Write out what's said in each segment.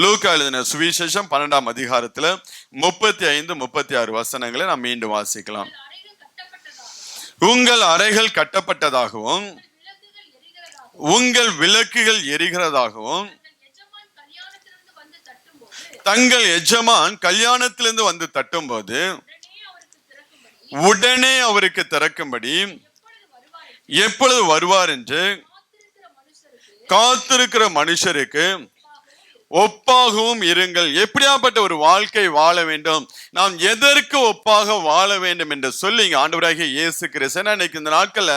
லூக்கா எழுதின சுவிசேஷம் 12ஆம் அதிகாரத்துல 35-36 வசனங்களை நாம் மீண்டும் வாசிக்கலாம். உங்கள் அறைகள் கட்டப்பட்டதாகவும் உங்கள் விளக்குகள் எரிகிறதாகவும் தங்கள் எஜமான் கல்யாணத்திலிருந்து வந்து தட்டும் போது உடனே அவருக்கு திறக்கும்படி எப்பொழுது வருவார் என்று காத்திருக்கிற மனுஷருக்கு ஒப்பாகவும் இருங்கள். எப்படியாப்பட்ட ஒரு வாழ்க்கை வாழ வேண்டும், நாம் எதற்கு ஒப்பாக வாழ வேண்டும் என்று சொல்லி ஆண்டவராகிய இயேசு கிறிஸ்து. இன்னைக்கு இந்த நாட்கள்ல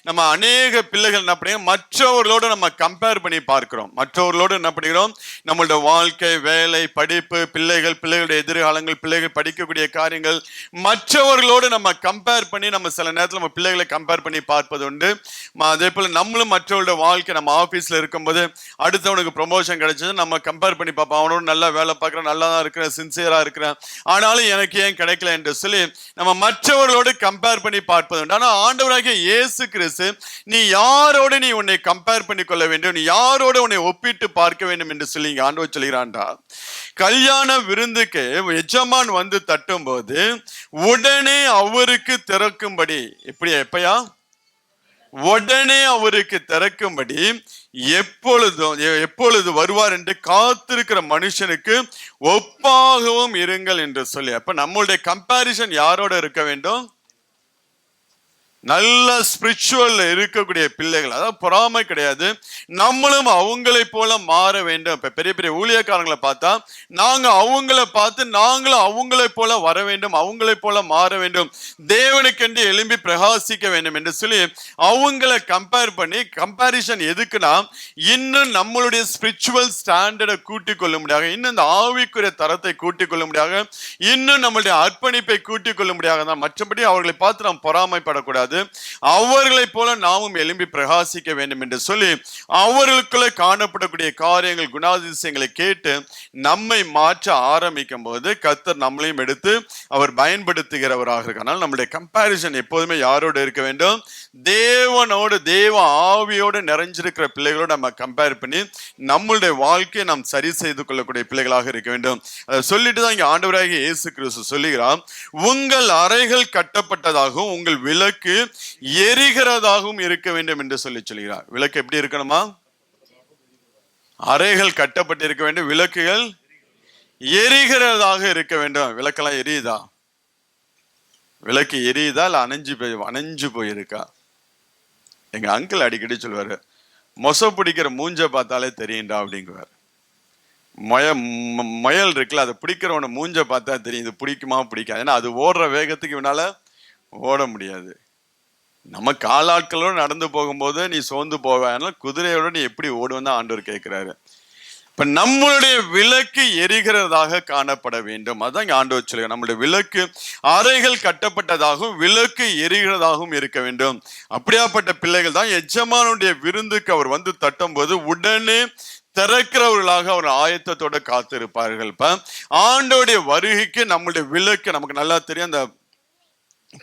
நம்ம அநேக பிள்ளைகள் என்ன பண்ணுறோம், மற்றவர்களோடு நம்ம கம்பேர் பண்ணி பார்க்கிறோம். மற்றவர்களோடு என்ன பண்ணுகிறோம், நம்மளோட வாழ்க்கை, வேலை, படிப்பு, பிள்ளைகளுடைய எதிர்காலங்கள், பிள்ளைகள் படிக்கக்கூடிய காரியங்கள் மற்றவர்களோடு நம்ம கம்பேர் பண்ணி நம்ம சில நேரத்தில் நம்ம பிள்ளைகளை கம்பேர் பண்ணி பார்ப்பது உண்டு. அதே போல நம்மளும் மற்றவர்களோட வாழ்க்கை, நம்ம ஆபீஸ்ல இருக்கும்போது அடுத்தவனுக்கு ப்ரொமோஷன் கிடைச்சது நம்ம கம்பேர் பண்ணி பார்ப்போம். அவனோட நல்லா வேலை பார்க்குறேன், நல்லா தான் இருக்கிறேன், சின்சியரா இருக்கிறேன், ஆனாலும் எனக்கு ஏன் கிடைக்கல என்று சொல்லி நம்ம மற்றவர்களோடு கம்பேர் பண்ணி பார்ப்பது உண்டு. ஆனால் ஆண்டவராகிய இயேசு கிறிஸ்து, நீ யாரோடு நீ உன்னை கம்பேர் பண்ணி கொள்ள வேண்டும், நீ யாரோடு உன்னை ஒப்பிட்டு பார்க்க வேண்டும் என்று சொல்லி ஆண்டவர் சொல்கிறான்டா. கல்யாண விருந்துக்கு எஜமான் வந்து தட்டும் போது உடனே அவருக்கு திறக்கும்படி, எப்பயா உடனே அவருக்கு திறக்கும்படி எப்பொழுது வருவார் என்று காத்திருக்கிற மனுஷனுக்கு ஒப்பாகவும் இருங்கள் என்று சொல்லி. அப்ப நம்மளுடைய கம்பாரிசன் யாரோட இருக்க வேண்டும், நல்ல ஸ்பிரிச்சுவல் இருக்கக்கூடிய பிள்ளைகள், அதாவது பொறாமை கிடையாது, நம்மளும் அவங்களை போல மாற வேண்டும். இப்ப பெரிய பெரிய ஊழியக்காரங்களை பார்த்தா நாங்க அவங்கள பார்த்து நாங்களும் அவங்களை போல வர வேண்டும், அவங்களை போல மாற வேண்டும், தேவனுக்கென்று எழும்பி பிரகாசிக்க வேண்டும் என்று சொல்லி அவங்களை கம்பேர் பண்ணி, கம்பாரிசன் எதுக்குன்னா இன்னும் நம்மளுடைய ஸ்பிரிச்சுவல் ஸ்டாண்டர்டை கூட்டிக் கொள்ள முடியாது, இன்னும் இந்த ஆவிக்குரிய தரத்தை கூட்டிக் கொள்ள முடியாது, இன்னும் நம்மளுடைய அர்ப்பணிப்பை கூட்டிக் கொள்ள முடியாது தான். மற்றபடி அவர்களை பார்த்து நாம் பொறாமைப்படக்கூடாது, அவர்களைப் போல நாமும் எழும்பி பிரகாசிக்க வேண்டும் என்று சொல்லி அவர்களுக்குள்ள காணப்படக்கூடிய காரியங்கள், குணாதிசயங்களை கேட்டு நம்மை மாற்ற ஆரம்பிக்கும் போது கர்த்தர் நம்மளையும் எடுத்து அவர் பயன்படுத்துகிறவராக இருக்கானால் நம்முடைய கம்பாரிசன் எப்போதுமே யாரோடு இருக்க வேண்டும், தேவனோடு, தேவ ஆவியோடு நிறைஞ்சிருக்கிற பிள்ளைகளோடு நம்ம கம்பேர் பண்ணி நம்மளுடைய வாழ்க்கையை நாம் சரி செய்து கொள்ளக்கூடிய பிள்ளைகளாக இருக்க வேண்டும். அதை சொல்லிட்டு தான் இங்க ஆண்டவராகிய இயேசு கிறிஸ்து சொல்லுகிறார், உங்கள் அறைகள் கட்டப்பட்டதாகவும் உங்கள் விளக்கு எரிகிறதாகவும் இருக்க வேண்டும் என்று சொல்லுகிறார். விளக்கு எப்படி இருக்கணுமா, அறைகள் கட்டப்பட்டு இருக்க வேண்டும், விளக்குகள் எரிகிறதாக இருக்க வேண்டும். விளக்கெல்லாம் எரியுதா, விளக்கு எரியுதா இல்ல அணைஞ்சு போயிருக்கா? எங்க அங்கிள் அடிக்கடி சொல்வாரு, மொச பிடிக்கிற மூஞ்ச பார்த்தாலே தெரியுண்டா அப்படிங்குவார். முயல் இருக்குல்ல, அதை பிடிக்கிறவன மூஞ்ச பார்த்தா தெரியும் இது பிடிக்குமா பிடிக்காது. ஏன்னா அது ஓடுற வேகத்துக்கு இவனால ஓட முடியாது. நம்ம காலாட்களோடு நடந்து போகும்போது நீ சோர்ந்து போவேன், குதிரையோட நீ எப்படி ஓடுவேன்னு ஆண்டவர் கேட்கிறாரு. இப்ப நம்மளுடைய விளக்கு எரிகிறதாக காணப்பட வேண்டும். அதான் இங்க ஆண்டவர் சொல்லுங்க, நம்மளுடைய விளக்கு அறைகள் கட்டப்பட்டதாகவும் விளக்கு எரிகிறதாகவும் இருக்க வேண்டும். அப்படியாப்பட்ட பிள்ளைகள் தான் எஜமானுடைய விருந்துக்கு அவர் வந்து தட்டும் போது உடனே திறக்கிறவர்களாக அவர் ஆயத்தத்தோட காத்திருப்பார்கள். இப்ப ஆண்டோடைய வருகைக்கு நம்மளுடைய விளக்கு, நமக்கு நல்லா தெரியும், அந்த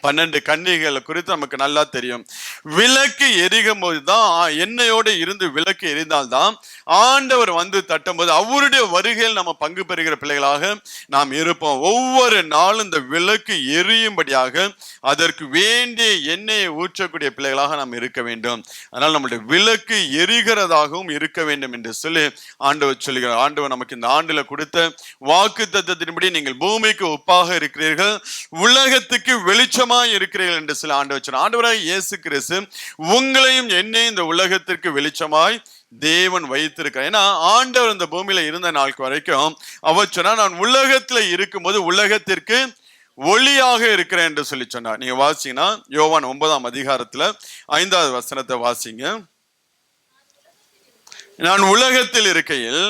12 கன்னிகளை குறித்து நமக்கு நல்லா தெரியும். விளக்கு எரியும் போதுதான், எண்ணெயோடு இருந்து விளக்கு எரிந்தால்தான் ஆண்டவர் வந்து தட்டும் போது அவருடைய வருகையில் நம்ம பங்கு பெறுகிற பிள்ளைகளாக நாம் இருப்போம். ஒவ்வொரு நாளும் இந்த விளக்கு எரியும்படியாக அதற்கு வேண்டிய எண்ணெயை ஊற்றக்கூடிய பிள்ளைகளாக நாம் இருக்க வேண்டும். அதனால் நம்முடைய விளக்கு எரிகிறதாகவும் இருக்க வேண்டும் என்று சொல்லி ஆண்டவர் சொல்லுகிறார். ஆண்டவர் நமக்கு இந்த ஆண்டுல கொடுத்த வாக்கு தத்தத்தின்படி நீங்கள் பூமிக்கு ஒப்பாக இருக்கிறீர்கள், உலகத்துக்கு வெளிச்சமாய் இருக்கிறீர்கள் என்று சொல்லி ஆண்டவர் சொன்னார். ஆண்டவராய் இயேசு கிறிஸ்து உங்களையும் என்னையும் இந்த உலகத்திற்கு வெளிச்சமாய் தேவன் வைத்திருக்கிறார். ஏன்னா ஆண்டவர் இந்த பூமியில இருந்த நாளுக்கு வரைக்கும் அவர் சொன்னா, நான் உலகத்துல இருக்கும்போது உலகத்திற்கு ஒளியாக இருக்கிறேன் என்று சொல்லி சொன்னார். நீங்க வாசிங்கன்னா யோவான் 9ஆம் அதிகாரத்துல 5வது வசனத்தை வாசிங்க. நான் உலகத்தில் இருக்கையில்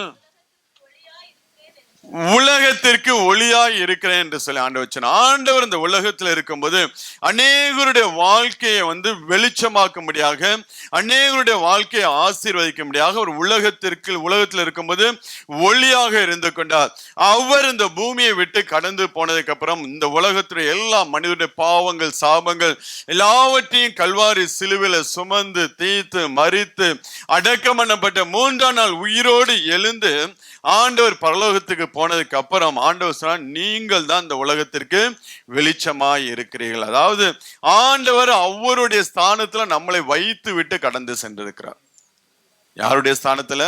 உலகத்திற்கு ஒளியாய் இருக்கிறேன் என்று சொல்லி ஆண்டவர் சொன்னார். ஆண்டவர் இந்த உலகத்தில் இருக்கும்போது அநேகருடைய வாழ்க்கையை வெளிச்சமாக்கும்படியாக, அநேகருடைய வாழ்க்கையை ஆசீர்வதிக்கும்படியாக ஒரு உலகத்தில் இருக்கும்போது ஒளியாக இருந்து கொண்டார். அவர் இந்த பூமியை விட்டு கடந்து போனதுக்கு அப்புறம் இந்த உலகத்துடைய எல்லா மனிதனுடைய பாவங்கள், சாபங்கள் எல்லாவற்றையும் கல்வாரி சிலுவையில சுமந்து தீர்த்து மரித்து அடக்கம் பண்ணப்பட்ட 3ஆம் நாள் உயிரோடு எழுந்து ஆண்டவர் பரலோகத்துக்கு போனதுக்கு அப்புறம் ஆண்டவர் சொன்னார், நீங்கள் தான் இந்த உலகத்திற்கு வெளிச்சமாய் இருக்கிறீர்கள். அதாவது ஆண்டவர் அவருடைய ஸ்தானத்துல நம்மளை வைத்து விட்டு கடந்து சென்றிருக்கிறார். யாருடைய ஸ்தானத்துல?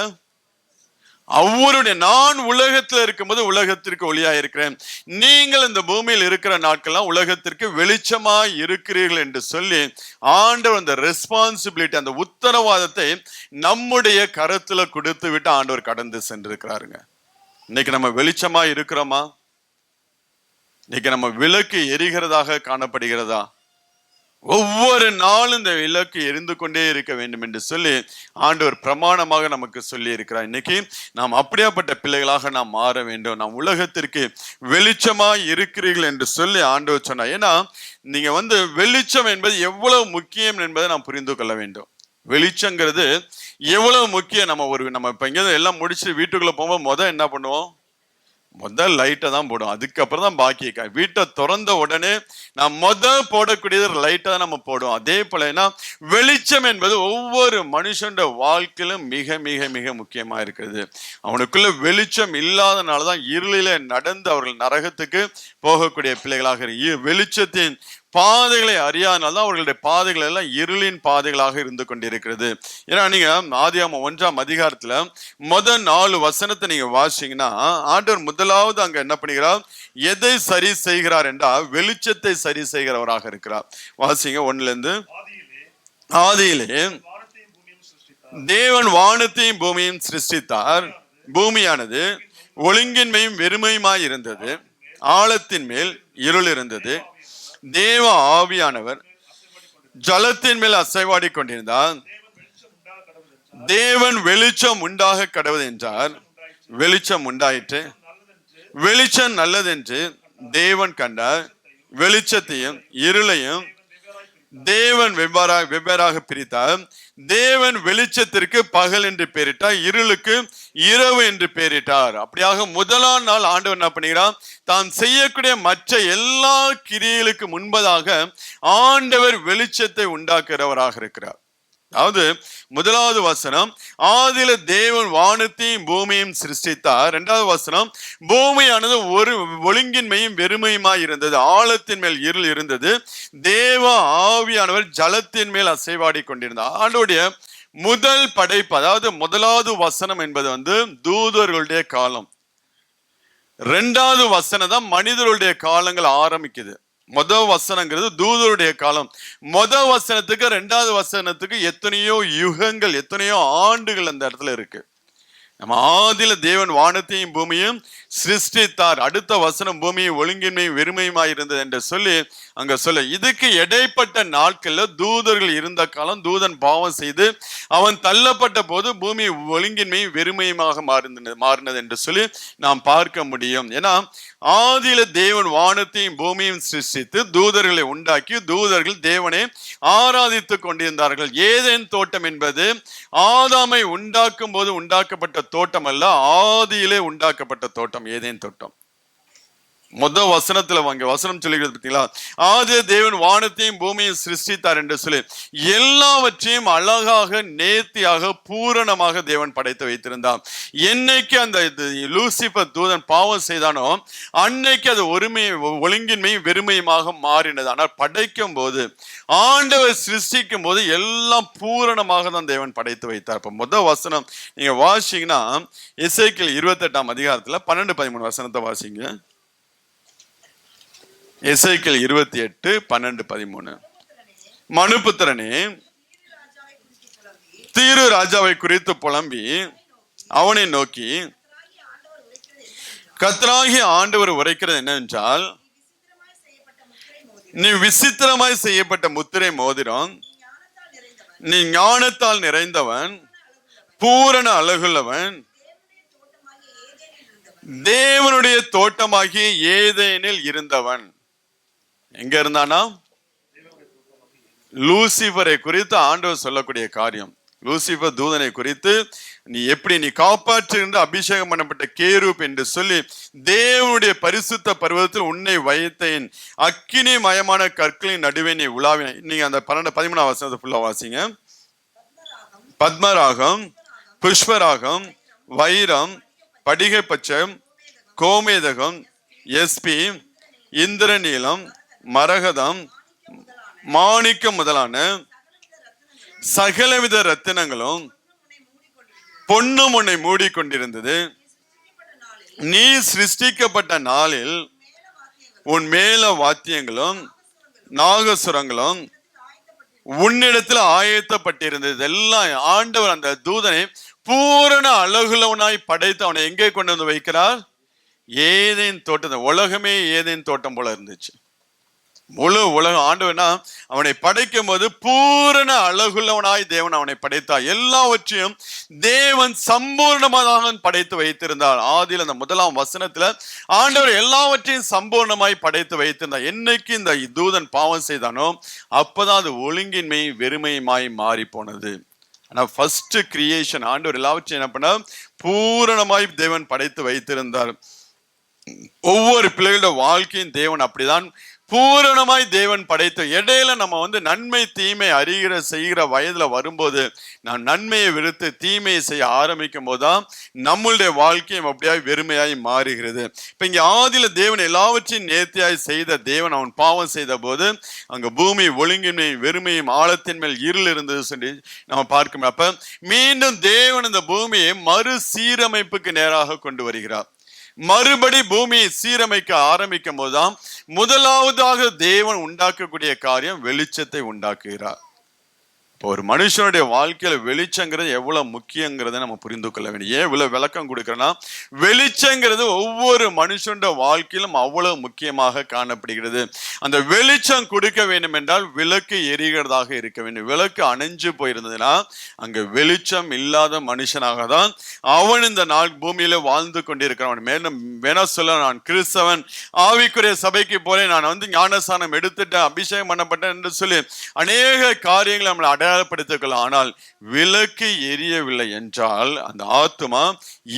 அவருடைய. நான் உலகத்துல இருக்கும்போது உலகத்திற்கு ஒளியா இருக்கிறேன், நீங்கள் இந்த பூமியில் இருக்கிற நாட்கள்லாம் உலகத்திற்கு வெளிச்சமாய் இருக்கிறீர்கள் என்று சொல்லி ஆண்டவர் அந்த ரெஸ்பான்சிபிலிட்டி, அந்த உத்தரவாதத்தை நம்முடைய கருத்துல கொடுத்து விட்டு ஆண்டவர் கடந்து சென்றிருக்கிறாருங்க. இன்னைக்கு நம்ம வெளிச்சமா இருக்கிறோமா? இன்னைக்கு நம்ம விளக்கு எரிகிறதாக காணப்படுகிறதா? ஒவ்வொரு நாளும் இந்த விளக்கு எரிந்து கொண்டே இருக்க வேண்டும் என்று சொல்லி ஆண்டவர் பிரமாணமாக நமக்கு சொல்லி இருக்கிறார். இன்னைக்கு நாம் அப்படியாப்பட்ட பிள்ளைகளாக நாம் மாற வேண்டும். நாம் உலகத்திற்கு வெளிச்சமாய் இருக்கிறீர்கள் என்று சொல்லி ஆண்டவர் சொன்னார். ஏன்னா நீங்க வெளிச்சம் என்பது எவ்வளவு முக்கியம் என்பதை நாம் புரிந்து கொள்ள வேண்டும். வெளிச்சங்கிறது எவ்வளவு முக்கியம். நம்ம இப்ப இங்க எல்லாம் முடிச்சு வீட்டுக்குள்ள போகும்போது என்ன பண்ணுவோம்? முதல் லைட்டை தான் போடும், அதுக்கப்புறம் தான் பாக்கி. வீட்டை திறந்த உடனே நான் போடக்கூடியது லைட்டை தான் நம்ம போடுவோம். அதே போல வெளிச்சம் என்பது ஒவ்வொரு மனுஷனோட வாழ்க்கையிலும் மிக மிக மிக முக்கியமா இருக்கிறது. அவனுக்குள்ள வெளிச்சம் இல்லாதனாலதான் இருளில நடந்து அவர்கள் நரகத்துக்கு போகக்கூடிய பிள்ளைகளாக வெளிச்சத்தின் பாதைகளை அறியாதனால்தான் அவர்களுடைய பாதைகள் எல்லாம் இருளின் பாதைகளாக இருந்து கொண்டிருக்கிறது. ஏன்னா நீங்க ஆதியாகமம் 1ஆம் அதிகாரத்துல முதல் 4 வசனத்தை நீங்க வாசிங்கன்னா ஆண்டவர் முதலாவது அங்க என்ன பண்ணுகிறார்? எதை சரி செய்கிறார் என்றால் வெளிச்சத்தை சரி செய்கிறவராக இருக்கிறார். வாசிங்க 1ல இருந்து. ஆதியிலே தேவன் வானத்தையும் பூமியையும் சிருஷ்டித்தார். பூமியானது ஒழுங்கின்மையும் வெறுமையுமாய் இருந்தது, ஆழத்தின் மேல் இருள் இருந்தது. தேவ ஆவியானவர் ஜலத்தின் மேல் அசைவாடி கொண்டிருந்தார். தேவன் வெளிச்சம் உண்டாக கடவுள் என்றார். வெளிச்சம் உண்டாயிற்று. வெளிச்சம் நல்லதென்று தேவன் கண்டார். வெளிச்சத்தையும் இருளையும் தேவன் வெவ்வேறாக பிரித்தார். தேவன் வெளிச்சத்திற்கு பகல் என்று பெயரிட்டார், இருளுக்கு இரவு என்று பெயரிட்டார். அப்படியாக முதலாம் நாள் ஆண்டவர் என்ன பண்ணுகிறார்? தான் செய்யக்கூடிய மற்ற எல்லா கிரியைகளுக்கு முன்பதாக ஆண்டவர் வெளிச்சத்தை உண்டாக்குறவராக இருக்கிறார். அதாவது முதலாவது வசனம் ஆதியில தேவன் வானத்தையும் பூமியையும் சிருஷ்டித்தார். 2வது வசனம் பூமியானது ஒரு ஒழுங்கின்மையும் வெறுமையுமாய் இருந்தது, ஆழத்தின் மேல் இருள் இருந்தது, தேவ ஆவியானவர் ஜலத்தின் மேல் அசைவாடி கொண்டிருந்தார். ஆண்டோடைய முதல் படைப்பு, அதாவது முதலாவது வசனம் என்பது தூதர்களுடைய காலம். 2வது வசனம் தான் மனிதர்களுடைய காலங்கள் ஆரம்பிக்குது. முதல் வசனங்கிறது தூதருடைய காலம். முதல் வசனத்துக்கு 2வது வசனத்துக்கு எத்தனையோ யுகங்கள், எத்தனையோ ஆண்டுகள் அந்த இடத்துல இருக்கு. நம்ம ஆதியில தேவன் வானத்தையும் பூமியும் சிருஷ்டித்தார். அடுத்த வசனம் பூமியை ஒழுங்கின்மையும் வெறுமையுமாய் இருந்தது என்று சொல்லி அங்க சொல்ல. இதுக்கு இடைப்பட்ட நாட்கள்ல தூதர்கள் இருந்த காலம். தூதன் பாவம் செய்து அவன் தள்ளப்பட்ட போது பூமி ஒழுங்கின்மையும் வெறுமையுமாக மாறினது என்று சொல்லி நாம் பார்க்க முடியும். ஏன்னா ஆதியில தேவன் வானத்தையும் பூமியும் சிருஷ்டித்து தூதர்களை உண்டாக்கி தூதர்கள் தேவனை ஆராதித்து கொண்டிருந்தார்கள். ஏதேன் தோட்டம் என்பது ஆதாமை உண்டாக்கும் போது உண்டாக்கப்பட்ட தோட்டம் அல்ல, ஆதியிலே உண்டாக்கப்பட்ட தோட்டம் ஏதேன் தோட்டம். முதல் வசனத்துல வசனம் சொல்லுகிறது பார்த்தீங்களா? ஆதியிலே தேவன் வானத்தையும் பூமியையும் சிருஷ்டித்தார் என்று சொல்லி எல்லாவற்றையும் அழகாக நேர்த்தியாக பூரணமாக தேவன் படைத்து வைத்திருந்தார். என்னைக்கு அந்த லூசிபர் தூதன் பாவம் செய்தானோ அன்னைக்கு அது ஒழுங்கின்மையும் வெறுமையுமாக மாறினது. ஆனால் படைக்கும் போது ஆண்டவர் சிருஷ்டிக்கும் போது எல்லாம் பூரணமாக தான் தேவன் படைத்து வைத்தார். இப்ப முதல் வசனம் நீங்க வாசிங்கன்னா எசேக்கியேல் 28ஆம் அதிகாரத்துல 12-13 வசனத்தை வாசிங்க. எசேக்கியேல் 28:12-13. மனுபுத்திரனே, தீரு ராஜாவை குறித்து புலம்பி அவனை நோக்கி கர்த்தராகிய ஆண்டவர் உரைக்கிறது என்னவென்றால், நீ விசித்திரமாய் செய்யப்பட்ட முத்திரை மோதிரம், நீ ஞானத்தால் நிறைந்தவன், பூரண அழகுள்ளவன், தேவனுடைய தோட்டமாகிய ஏதேனில் இருந்தவன். எங்க இருந்தானா? லூசிபரை குறித்து ஆண்டவர் சொல்லக்கூடிய காரியம். லூசிபர் தூதனை குறித்து நீ காப்பாற்றுகின்ற அபிஷேகம் பண்ணப்பட்ட கேரூப் என்று சொல்லி தேவனுடைய பரிசுத்த பர்வதத்தில் உன்னை வைத்தேன், அக்கினி மயமான கற்களின் நடுவே நீ உலாவின. நீங்க அந்த 12-13 வசனத்தை ஃபுல்லா வாசிங்க. பத்மராகம், புஷ்பராகம், வைரம், படிகை பச்சை, கோமேதகம், எஸ்பி, இந்திரநீலம், மரகதம், மாணிக்கம் முதலான சகலவித ரத்தினங்களும் பொன்னும் உன்னை மூடிக்கொண்டிருந்தது. நீ சிருஷ்டிக்கப்பட்ட நாளில் உன் மேல வாத்தியங்களும் நாகசுரங்களும் உன்னிடத்தில் ஆயத்தப்பட்டிருந்தது. எல்லாம் ஆண்டவர் அந்த தூதனை பூரண அழகுள்ளவனாய் படைத்து அவனை எங்கே கொண்டு வந்து வைக்கிறார்? ஏதேன் தோட்டம். உலகமே ஏதேன் தோட்டம் போல இருந்துச்சு. முழு உலகம் ஆண்டவனா அவனை படைக்கும் போது பூரண அழகுள்ளவனாய் தேவன் அவனை படைத்தார். எல்லாவற்றையும் தேவன் சம்பூர்ணமாக படைத்து வைத்திருந்தார். ஆதியில் அந்த முதலாம் வசனத்துல ஆண்டவர் எல்லாவற்றையும் சம்பூர்ணமாய் படைத்து வைத்திருந்தார். என்னைக்கு இந்த தூதன் பாவம் செய்தானோ அப்பதான் அது ஒழுங்கின்மை வெறுமையுமாய் மாறி போனது. ஆனா ஃபர்ஸ்ட் கிரியேஷன் ஆண்டவர் எல்லாவற்றையும் என்ன பண்ண பூரணமாய் தேவன் படைத்து வைத்திருந்தார். ஒவ்வொரு பிள்ளைகளோட வாழ்க்கையும் தேவன் அப்படிதான் பூரணமாய் தேவன் படைத்த. இடையில நம்ம நன்மை தீமை அறிகிற செய்கிற வயதுல வரும்போது நான் நன்மையை விடுத்து தீமையை செய்ய ஆரம்பிக்கும் போதுதான் நம்மளுடைய வாழ்க்கையும் அப்படியாய் வெறுமையாய் மாறுகிறது. இப்ப இங்க ஆதியில தேவன் எல்லாவற்றையும் நேர்த்தியாய் செய்த தேவன் அவன் பாவம் செய்த போது அங்க பூமி ஒழுங்கின்மையும் வெறுமையும் ஆழத்தின் மேல் இருள் இருந்தது சொல்லி நம்ம பார்க்கணும். அப்ப மீண்டும் தேவன் இந்த பூமியை மறுசீரமைப்புக்கு நேராக கொண்டு வருகிறார். மறுபடி பூமியை சீரமைக்க ஆரம்பிக்கும் போதுதான் முதலாவதாக தேவன் உண்டாக்கக்கூடிய காரியம் வெளிச்சத்தை உண்டாக்குகிறார். இப்போ ஒரு மனுஷனுடைய வாழ்க்கையில வெளிச்சங்கிறது எவ்வளவு முக்கியங்கிறத நம்ம புரிந்து கொள்ள வேண்டும். ஏன் இவ்வளவு விளக்கம் கொடுக்கறேன்னா, வெளிச்சங்கிறது ஒவ்வொரு மனுஷனுடைய வாழ்க்கையிலும் அவ்வளவு முக்கியமாக காணப்படுகிறது. அந்த வெளிச்சம் கொடுக்க வேண்டும் என்றால் விளக்கு எரிகிறதாக இருக்க வேண்டும். விளக்கு அணைஞ்சு போயிருந்ததுன்னா அங்க வெளிச்சம் இல்லாத மனுஷனாக தான் அவன் இந்த நாள் பூமியில வாழ்ந்து கொண்டிருக்கிறவன். மேலும் வேணா சொல்ல, நான் கிறிஸ்தவன், ஆவிக்குரிய சபைக்கு போறேன், நான் ஞானஸ்நானம் எடுத்துட்டேன், அபிஷேகம் பண்ணப்பட்டேன் என்று சொல்லி அநேக காரியங்களை நம்மளை அடையாளப்படுத்திக்கலாம். ஆனால் விளக்கு எரியவில்லை என்றால் அந்த ஆத்துமா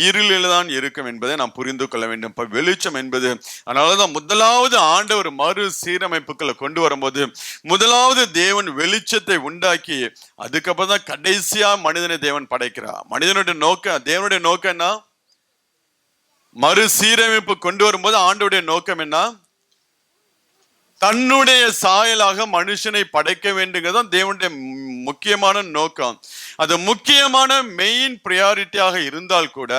இருளில் தான் இருக்கும் என்பதை நாம் புரிந்து கொள்ள வேண்டும். இப்ப வெளிச்சம் என்பது, அதனாலதான் முதலாவது ஆண்டவர் மறு சீரமைப்புகளை கொண்டு வரும்போது முதலாவது தேவன் வெளிச்சத்தை உண்டாக்கி அதுக்கப்புறம் தான் கடைசியா மனிதனை தேவன் படைக்கிறார். மனிதனுடைய நோக்கம், தேவனுடைய நோக்கம் என்ன? மறு சீரமைப்பு கொண்டு வரும்போது ஆண்டவருடைய நோக்கம் என்ன? தன்னுடைய சாயலாக மனுஷனை படைக்க வேண்டுங்கிறதான் தேவனுடைய முக்கியமான நோக்கம். அது முக்கியமான மெயின் பிரியாரிட்டியாக இருந்தால் கூட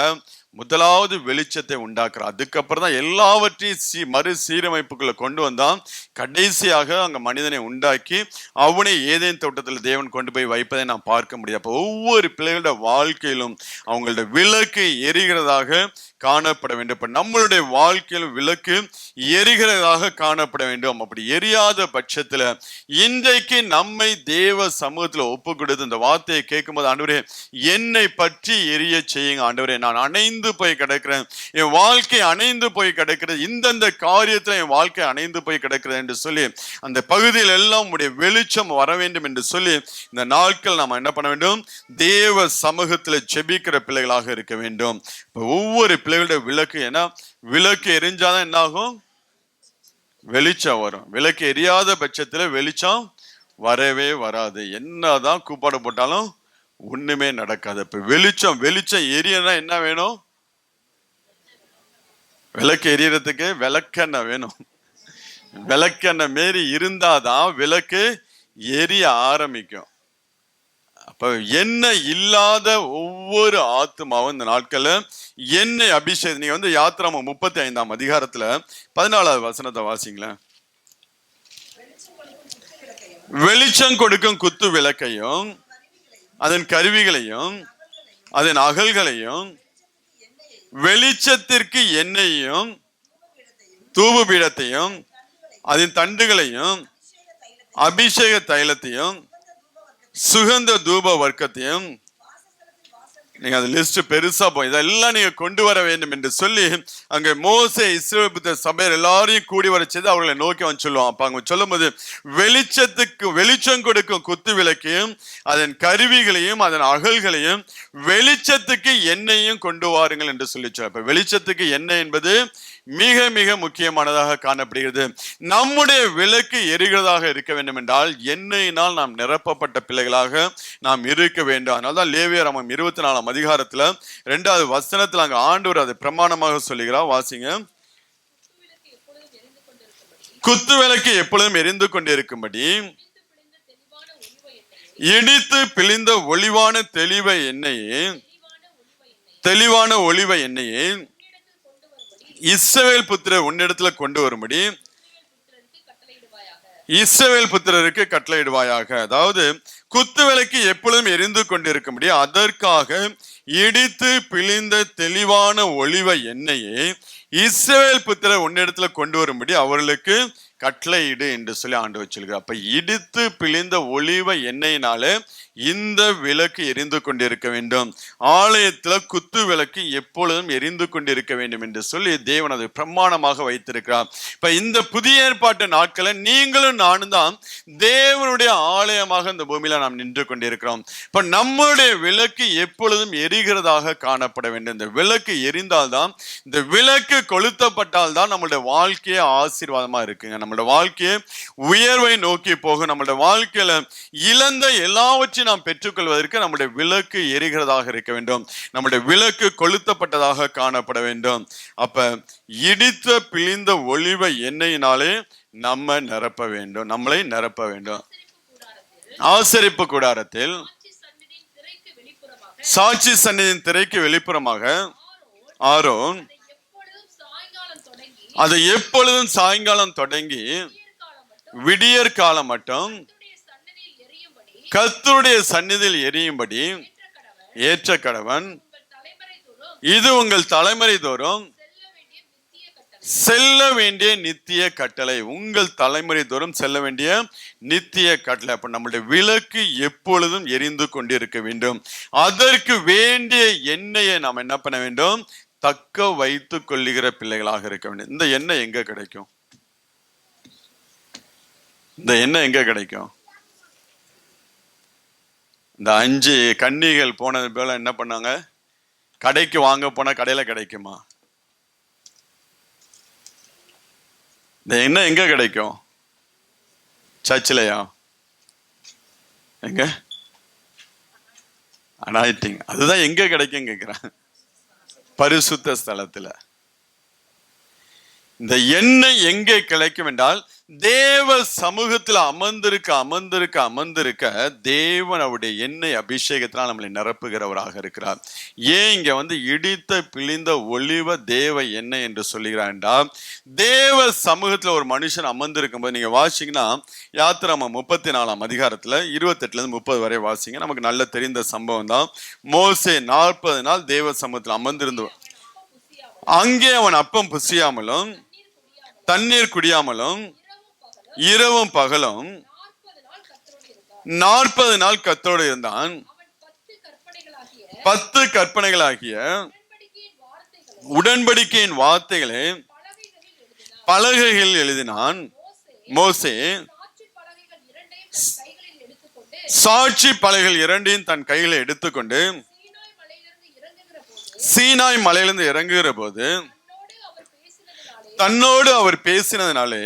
முதலாவது வெளிச்சத்தை உண்டாக்குறார். அதுக்கப்புறம் தான் எல்லாவற்றையும் மறு சீரமைப்புகளை கொண்டு வந்தான். கடைசியாக அங்க மனிதனை உண்டாக்கி அவனை ஏதேன் தோட்டத்தில் தேவன் கொண்டு போய் வைப்பதை நாம் பார்க்க முடியாது. அப்போ ஒவ்வொரு பிள்ளைகளோட வாழ்க்கையிலும் அவங்களோட விளக்கு எரிகிறதாக காணப்பட வேண்டும். இப்ப நம்மளுடைய வாழ்க்கையில் விளக்கு எரிகிறதாக காணப்பட வேண்டும். அப்படி எரியாத பட்சத்துல இன்றைக்கு நம்மை தேவ சமூகத்துல ஒப்பு கொடுத்து இந்த வார்த்தையை கேட்கும் போது, ஆண்டவரே என்னை பற்றி எரிய செய்யுங்க ஆண்டவரே, நான் அணைந்து போய் கிடக்கிறேன், என் வாழ்க்கை அணைந்து போய் கிடக்கிறது, இந்தந்த காரியத்துல என் வாழ்க்கை அணைந்து போய் கிடக்கிறது என்று சொல்லி அந்த பகுதியில் எல்லாம் உடைய வெளிச்சம் வர வேண்டும் என்று சொல்லி இந்த நாட்கள் நாம் என்ன பண்ண வேண்டும்? தேவ சமூகத்துல ஜெபிக்கிற பிள்ளைகளாக இருக்க வேண்டும். இப்ப ஒவ்வொரு பிள்ளைகளுடைய விளக்கு, ஏன்னா விளக்கு எரிஞ்சாதான் என்ன ஆகும்? வெளிச்சம் வரும். விளக்கு எரியாத பட்சத்துல வெளிச்சம் வரவே வராது. என்னதான் கூப்பாடு போட்டாலும் ஒண்ணுமே நடக்காது. இப்ப வெளிச்சம் எரியனா என்ன வேணும்? விளக்கு எரியறதுக்கு விளக்கெண்ணெய் வேணும். விளக்கெண்ணெய் மாரி இருந்தாதான் விளக்கு எரிய ஆரம்பிக்கும். அப்ப எண்ணெய் இல்லாத ஒவ்வொரு ஆத்துமாவும் இந்த நாட்கள்ல எண்ணெய் அபிஷேகம். நீங்க யாத்திராமம் 35ஆம் அதிகாரத்துல 14வது வசனத்தை வாசிங்களேன். வெளிச்சம் கொடுக்கும் குத்து விளக்கையும் அதன் கருவிகளையும் அதன் அகல்களையும் வெளிச்சத்திற்கு எண்ணெயையும் தூப பீடத்தையும் அதன் தண்டுகளையும் அபிஷேக தைலத்தையும் சுகந்த தூப வர்க்கத்தையும், நீங்க அந்த லிஸ்ட் பெருசா போய் இதெல்லாம் நீங்க கொண்டு வர வேண்டும் என்று சொல்லி அங்க மோசே இஸ்ரவேல் சபையர் எல்லாரையும் கூடி வர செய்து அவர்களை நோக்கி வந்து சொல்லுவான். அப்ப அவங்க சொல்லும் போது வெளிச்சம் கொடுக்கும் குத்து விளக்கையும் அதன் கருவிகளையும் அதன் அகல்களையும் வெளிச்சத்துக்கு எண்ணெயும் கொண்டு வாருங்கள் என்று சொல்லி சொல்ல. இப்ப வெளிச்சத்துக்கு எண்ணெய் என்பது மிக மிக முக்கியமானதாக காணப்படுகிறது. நம்முடைய விளக்கு எரிகிறதாக இருக்க வேண்டும் என்றால் எண்ணெயினால் நாம் நிரப்பப்பட்ட பிள்ளைகளாக நாம் இருக்க வேண்டும். அதனால்தான் லேவியராகமம் 24 அதிகாரத்துல 2வது வசனத்துல அங்க ஆண்டவர் அதை பிரமாணமாக சொல்லுகிறார். வாசிங்க. குத்து விளக்கு எப்பொழுதும் எரிந்து கொண்டிருக்கும்படி இடித்து பிழிந்த ஒளிவான தெளிவான ஒளிவ எண்ணெயை இஸ்ரவேல் புத்திரர் உன்னிடத்துல கொண்டு வரும்படி இஸ்ரவேல் புத்திரருக்கு கட்டளையிடுவாயாக. அதாவது குத்து விளக்கு எப்பொழுதும் எரிந்து கொண்டிருக்கும்படி அதற்காக இடித்து பிழிந்த தெளிவான ஒளிவ எண்ணெயை இஸ்ரவேல் புத்திரர் உன்னிடத்துல கொண்டு வரும்படி அவர்களுக்கு கட்டளையிடு என்று சொல்லி ஆண்டவர் சொல்கிறார். அப்ப இடித்து பிழிந்த ஒளிவ எண்ணெயினாலே இந்த விளக்கு எரிந்து கொண்டிருக்க வேண்டும். ஆலயத்துல குத்து விளக்கு எப்பொழுதும் எரிந்து கொண்டிருக்க வேண்டும் என்று சொல்லி தேவன் அதை பிரமாணமாக வைத்திருக்கிறார். இப்ப இந்த புதிய ஏற்பாட்டு நாட்களை நீங்களும் நானும் தான் தேவனுடைய ஆலயமாக இந்த பூமியில நாம் நின்று கொண்டிருக்கிறோம். இப்ப நம்முடைய விளக்கு எப்பொழுதும் எரிகிறதாக காணப்பட வேண்டும். இந்த விளக்கு எரிந்தால்தான், இந்த விளக்கு கொளுத்தப்பட்டால் தான் நம்மளுடைய வாழ்க்கையே ஆசீர்வாதமா இருக்குங்க. நம்மளோட வாழ்க்கையை உயர்வை நோக்கி போகும். நம்மளோட வாழ்க்கையில இழந்த எல்லாவற்றையும் நாம் பெற்றுக்கொள்வதற்கு நம்முடைய விளக்கு எரிகிறதாக இருக்க வேண்டும். நம்முடைய விளக்கு கொளுத்தப்பட்டதாக காணப்பட வேண்டும். அப்ப இடித்த பிழிந்த ஒளிவ எண்ணெயினாலே நம்மை நிரப்ப வேண்டும், நம்மளை நிரப்ப வேண்டும். ஆசரிப்பு கூடாரத்தில் சாட்சி சந்நிதியின் திரைக்கு வெளிப்புறமாக ஆரோன் அதை எப்பொழுதும் சாயங்காலம் தொடங்கி விடியற் காலம் மட்டும் கர்த்தருடைய சந்நிதியில் எரியும்படி ஏற்ற கடவன். இது உங்கள் தலைமுறை தோறும் செல்ல வேண்டிய நித்திய கட்டளை. உங்கள் தலைமுறை தோறும் செல்ல வேண்டிய நித்திய கட்டளை. அப்ப நம்முடைய விளக்கு எப்பொழுதும் எரிந்து கொண்டிருக்க வேண்டும். அதற்கு வேண்டிய எண்ணெயை நாம் என்ன பண்ண வேண்டும்? தக்க வைத்துக் கொள்ளுகிற பிள்ளைகளாக இருக்க வேண்டும். இந்த எண்ணெய் எங்க கிடைக்கும்? இந்த எண்ணெய் எங்க கிடைக்கும்? இந்த 5 கன்னிகள் போனது போல என்ன பண்ணாங்க? கடைக்கு வாங்க போனா கடையில கிடைக்குமா? இந்த எண்ணெய் எங்க கிடைக்கும்? சர்ச்சிலையா? எங்க? அனாயிட்டிங். அதுதான் எங்க கிடைக்கும் கேட்கிறேன். பரிசுத்த ஸ்தலத்துல. இந்த எண்ணெய் எங்கே கிடைக்கும் என்றால் தேவ சமூகத்துல அமர்ந்திருக்க தேவன் அவருடைய எண்ணெய் அபிஷேகத்தினால் நம்மளை நிரப்புகிறவராக இருக்கிறார். ஏன் இங்க இடித்த பிழிந்த ஒளிவ தேவ எண்ணெய் என்று சொல்லுகிறார் என்றால், தேவ சமூகத்துல ஒரு மனுஷன் அமர்ந்திருக்கும் போது, நீங்க வாசிங்கன்னா யாத்திராகமம் 34 அதிகாரத்துல 28-30 வரை வாசிங்க. நமக்கு நல்ல தெரிந்த சம்பவம் தான். மோசே 40 நாள் தேவ சமூகத்தில் அமர்ந்திருந்து அங்கே அவன் அப்பம் புசியாமலும் தண்ணீர் குடியாமலும் இரவும் பகலும் 40 நாள் கர்த்தரோடு இருந்தான். 10 கற்பனைகளாகிய உடன்படிக்கையின் வார்த்தைகளை பலகைகளில் எழுதினான். மோசே சாட்சி பலகைகள் 2 தன் கையில எடுத்துக்கொண்டு சீனாய் மலையிலிருந்து இறங்குகிற போது தன்னோடு அவர் பேசினதினாலே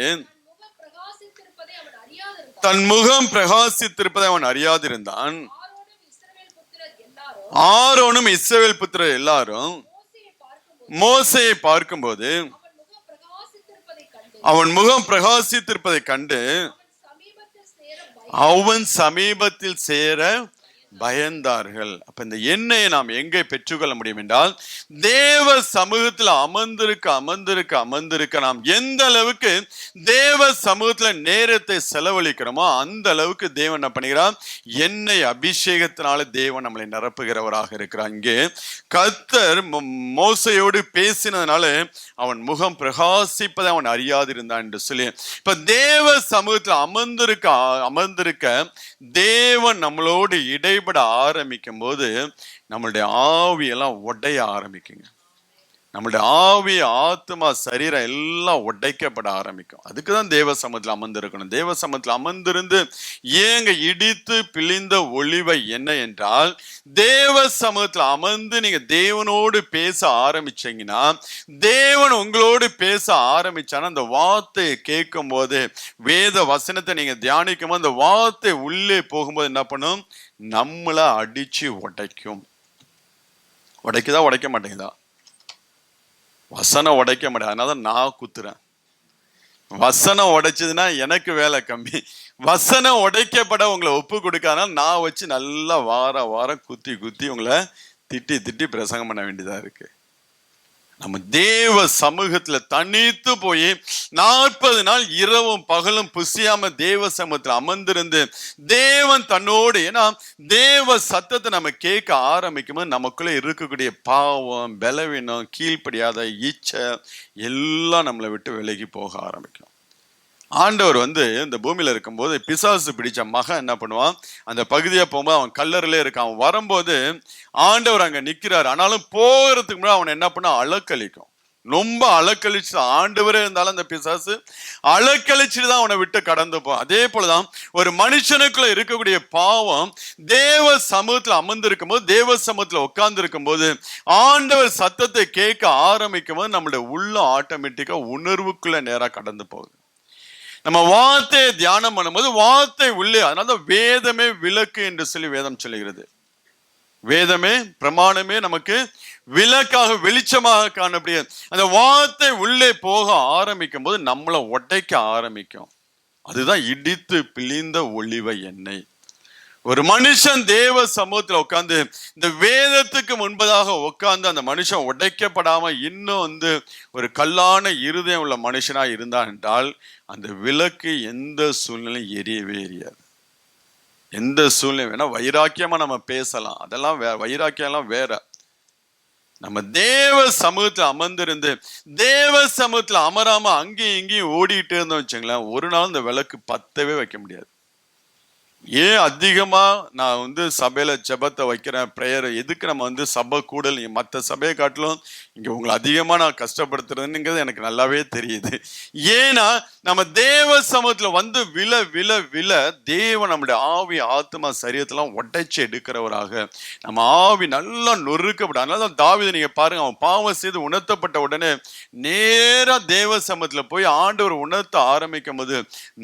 தன் முகம் பிரகாசித்திருப்பதை அவன் அறியாதிருந்தான். ஆரோனும் இஸ்ரவேல் புத்திரர் எல்லாரும் மோசேயை பார்க்கும்போது அவன் முகம் பிரகாசித்திருப்பதை கண்டு அவன் சமீபத்தில் சேர பயந்தார்கள். அப்ப இந்த எண்ணெயை நாம் எங்கே பெற்றுக்கொள்ள முடியும் என்றால், தேவ சமூகத்தில் அமர்ந்திருக்க நாம் எந்த அளவுக்கு தேவ சமூகத்துல நேரத்தை செலவழிக்கிறோமோ அந்த அளவுக்கு தேவன் என்ன பண்ணுகிறார்? எண்ணெய் அபிஷேகத்தினால தேவன் நம்மளை நிரப்புகிறவராக இருக்கிறார். இங்கே கர்த்தர் மோசையோடு பேசினதுனால அவன் முகம் பிரகாசிப்பதை அவன் அறியாதிருந்தான் என்று சொல்லி, இப்ப தேவ சமூகத்தில் அமர்ந்திருக்க தேவன் நம்மளோடு இடைபட ஆரம்பிக்கும் போது நம்மளுடைய ஆவியெல்லாம் உடைய ஆரம்பிக்குங்க. நம்மளுடைய ஆவி, ஆத்மா, சரீரம் எல்லாம் உடைக்கப்பட ஆரம்பிக்கும். அதுக்குதான் தேவ சமூகத்தில் அமர்ந்து இருக்கணும். தேவ சமூகத்தில் அமர்ந்திருந்து ஏங்க இடித்து பிழிந்த ஒளிவை என்ன என்றால், தேவ சமூகத்தில் அமர்ந்து நீங்க தேவனோடு பேச ஆரம்பிச்சீங்கன்னா, தேவன் உங்களோடு பேச ஆரம்பிச்சானா, அந்த வார்த்தையை கேட்கும் போது, வேத வசனத்தை நீங்க தியானிக்கும் போது, அந்த வார்த்தை உள்ளே போகும்போது என்ன பண்ணும்? நம்மளை அடிச்சு உடைக்கும். உடைக்குதா உடைக்க மாட்டேங்குதா? வசனம் உடைக்க முடியாது. அதனால நான் குத்துறேன். வசனம் உடைச்சதுன்னா எனக்கு வேலை கம்மி. வசனம் உடைக்கப்பட உங்களை ஒப்பு கொடுக்காதனால நான் வச்சு நல்லா வாரம் குத்தி குத்தி உங்களை திட்டி திட்டி பிரசங்கம் பண்ண வேண்டியதா இருக்கு. நம்ம தேவ சமூகத்துல தனித்து போய் 40 நாள் இரவும் பகலும் புசியாம தேவ சமூகத்துல அமர்ந்திருந்து தேவன் தன்னோடு, ஏன்னா தேவ சத்தத்தை நம்ம கேட்க ஆரம்பிக்கும் போது நமக்குள்ள இருக்கக்கூடிய பாவம், பலவீனம், கீழ்ப்படியாத இச்சை எல்லாம் நம்மளை விட்டு விலகி போக ஆரம்பிக்கும். ஆண்டவர் இந்த பூமியில இருக்கும்போது பிசாசு பிடிச்ச மகன் என்ன பண்ணுவான்? அந்த பகுதியா போகும்போது அவன் கல்லறையிலே இருக்கான். அவன் வரும்போது ஆண்டவர் அங்க நிக்கிறாரு. ஆனாலும் போகிறதுக்கு முன்னாடி அவன் என்ன பண்ண? அலக்கழிக்கும். ரொம்ப அலக்கழிச்சு, ஆண்டவரே இருந்தாலும் அந்த பிசாசு அலக்கழிச்சுட்டு தான் அவனை விட்டு கடந்து போ. அதே போலதான் ஒரு மனுஷனுக்குள்ள இருக்கக்கூடிய பாவம் தேவ சமூகத்துல அமர்ந்திருக்கும் போது, தேவ சமூகத்துல உட்கார்ந்து இருக்கும் போது, ஆண்டவர் சத்தத்தை கேட்க ஆரம்பிக்கும் போது நம்மளுடைய உள்ள ஆட்டோமேட்டிக்கா உணர்வுக்குள்ள நேரா கடந்து போகுது. நம்ம வார்த்தையை தியானம் பண்ணும்போது வார்த்தை உள்ளே, அதனால வேதமே விளக்கு என்று சொல்லி வேதம் சொல்லுகிறது. வேதமே பிரமாணமே நமக்கு விளக்காக வெளிச்சமாக காணப்படிய அந்த வார்த்தை உள்ளே போக ஆரம்பிக்கும் போது நம்மளை உடைக்க ஆரம்பிக்கும். அதுதான் இடித்து பிழிந்த ஒளிவை எண்ணெய். ஒரு மனுஷன் தேவ சமூகத்துல உட்கார்ந்து இந்த வேதத்துக்கு முன்பதாக உட்கார்ந்து அந்த மனுஷன் உடைக்கப்படாம இன்னும் ஒரு கல்லான இருதயம் உள்ள மனுஷனா இருந்தான் என்றால் அந்த விளக்கு எந்த சூழ்நிலையும் எரியவே எரியாது. எந்த சூழ்நிலை வேணா வைராக்கியமா நம்ம பேசலாம், அதெல்லாம் வைராக்கியம் எல்லாம் வேற. நம்ம தேவ சமூகத்துல அமர்ந்திருந்து தேவ சமூகத்துல அமராம அங்கேயும் இங்கேயும் ஓடிட்டு இருந்தோம் வச்சுங்களேன், ஒரு நாள் இந்த விளக்கு பத்தவே வைக்க முடியாது. ஏன் அதிகமா நான் சபையில ஜெபத்தை வைக்கிறேன், பிரேயர் எதுக்கு நம்ம சபை கூடல் மற்ற சபையை காட்டிலும் இங்க உங்களை அதிகமா நான் கஷ்டப்படுத்துறதுங்கிறது எனக்கு நல்லாவே தெரியுது. ஏன்னா நம்ம தேவ சமூகத்துல விழ விழ விழ தேவன் நம்முடைய ஆவி, ஆத்மா, சரீரத்தெல்லாம் உடைச்சு எடுக்கிறவராக நம்ம ஆவி நல்லா நொறுக்கப்படும். அதனால தாவீது நீங்க பாருங்க, அவன் பாவம் செய்து உணர்த்தப்பட்ட உடனே நேரா தேவ சமூகத்துல போய் ஆண்டவர் உணர்த்த ஆரம்பிக்கும் போது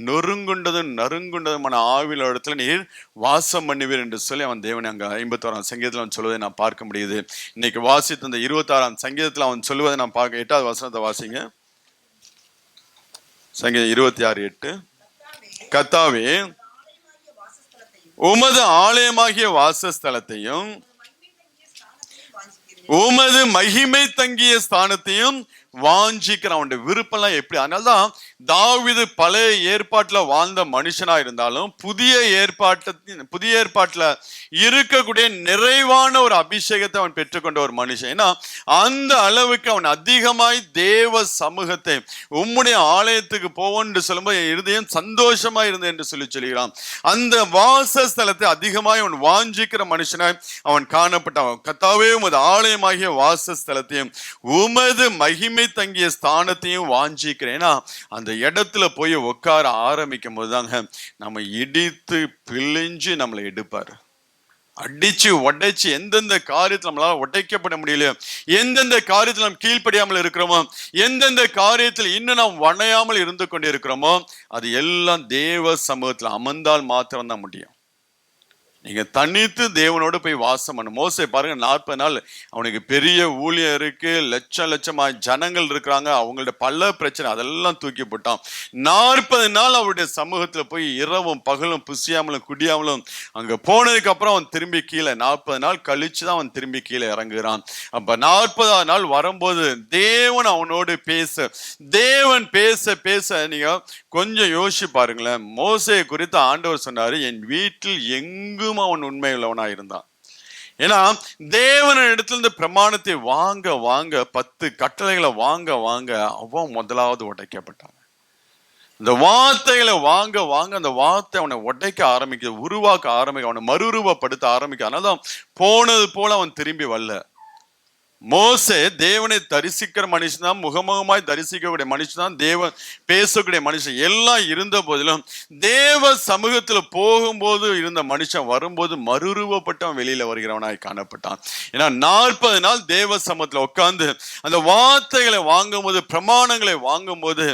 நொறுங்குண்டதும் நறுங்குண்டதுமான ஆவில இடத்துல நீர் வாசம் பண்ணுவீர் என்று சொல்லி அவன் தேவனை அங்க 51ஆம் சங்கீதத்துல அவன் சொல்வதை நான் பார்க்க முடியுது. இன்னைக்கு வாசித்த அந்த 26ஆம் சங்கீதத்துல அவன் சொல்லுவதை நான் பார்க்க, 8வது வசனத்தை வாசிங்க. சங்கீதம் 26:8. கர்த்தாவே உமது ஆலயமாகிய வாசஸ்தலத்தையும் உமது மகிமை தங்கிய ஸ்தானத்தையும் வாஞ்சிக்கிற அவனுடைய விருப்பம்லாம் எப்படி? அதனால்தான் தாவீது பழைய ஏற்பாட்டுல வாழ்ந்த மனுஷனா இருந்தாலும் புதிய ஏற்பாட்டுல இருக்கக்கூடிய நிறைவான ஒரு அபிஷேகத்தை அவன் பெற்றுக்கொண்ட ஒரு மனுஷன். ஏன்னா அந்த அளவுக்கு அவன் அதிகமாய் தேவ சமூகத்தை உம்முடைய ஆலயத்துக்கு போவோன்னு சொல்லும்போது என் இருதயம் சந்தோஷமா இருந்தது என்று சொல்லுகிறான். அந்த வாசஸ்தலத்தை அதிகமாய் அவன் வாஞ்சிக்கிற மனுஷனாய் அவன் காணப்பட்டான். கர்த்தாவே உமது ஆலயமாகிய வாசஸ்தலத்தையும் உமது மகிமை தங்கிய ஸ்தானத்தையும் வாஞ்சிக்கிறேன்னா அந்த இடத்துல போய் உட்கார ஆரம்பிக்கும் போதுதாங்க நம்ம இடித்து பிழிஞ்சு நம்மளை எடுப்பாரு. அடிச்சு உடைச்சு எந்தெந்த காரியத்தில் நம்மளால உடைக்கப்பட முடியலையோ, எந்தெந்த காரியத்தில் நாம் கீழ்ப்படியாமல் இருக்கிறோமோ, எந்தெந்த காரியத்தில் இன்னும் நாம் வணையாமல் இருந்து கொண்டு இருக்கிறோமோ அது எல்லாம் தேவ சமூகத்தில் அமர்ந்தால் மாத்திரம் தான் முடியும். நீங்க தனித்து தேவனோடு போய் வாசம் பண்ண. மோசே பாருங்க, 40 நாள் அவனுக்கு பெரிய ஊழியம் இருக்கு, லட்சமா ஜனங்கள் இருக்கிறாங்க, அவங்களோட பல பிரச்சனை அதெல்லாம் தூக்கி போட்டான். 40 நாள் அவருடைய சமூகத்துல போய் இரவும் பகலும் புசியாமலும் குடியாமலும் அங்க போனதுக்கு அப்புறம் அவன் திரும்பி கீழே 40 நாள் கழிச்சுதான் அவன் திரும்பி கீழே இறங்குறான். அப்ப 40ஆவது நாள் வரும்போது தேவன் அவனோடு தேவன் பேச நீங்க கொஞ்சம் யோசிச்சு பாருங்களேன். மோசே குறித்து ஆண்டவர் சொன்னாரு, என் வீட்டில் எங்கும் அவன் உண்மை உள்ளவனா இருந்தான். ஏன்னா தேவன இடத்துல இருந்து பிரமாணத்தை வாங்க 10 கட்டளைகளை வாங்க அவன் முதலாவது உடைக்கப்பட்டான். இந்த வார்த்தைகளை வாங்க அந்த வார்த்தை அவனை உடைக்க ஆரம்பிக்க, உருவாக்க ஆரம்பிக்க, அவனை மறுரூபப்படுத்த ஆரம்பிக்க. அதனால போனது போல அவன் திரும்பி வரல. மோசே தேவனை தரிசிக்கிற மனுஷன் தான், முகமுகமாய் தரிசிக்கக்கூடிய மனுஷன் தான், தேவன் பேசக்கூடிய மனுஷன் எல்லாம் இருந்த போதிலும் தேவ சமூகத்துல போகும்போது இருந்த மனுஷன் வரும்போது மறுரூபப்பட்டவன் வெளியில வருகிறவனாய் காணப்பட்டான். ஏன்னா 40 நாள் தேவ சமூகத்துல உட்கார்ந்து அந்த வார்த்தைகளை வாங்கும் போது, பிரமாணங்களை வாங்கும் போது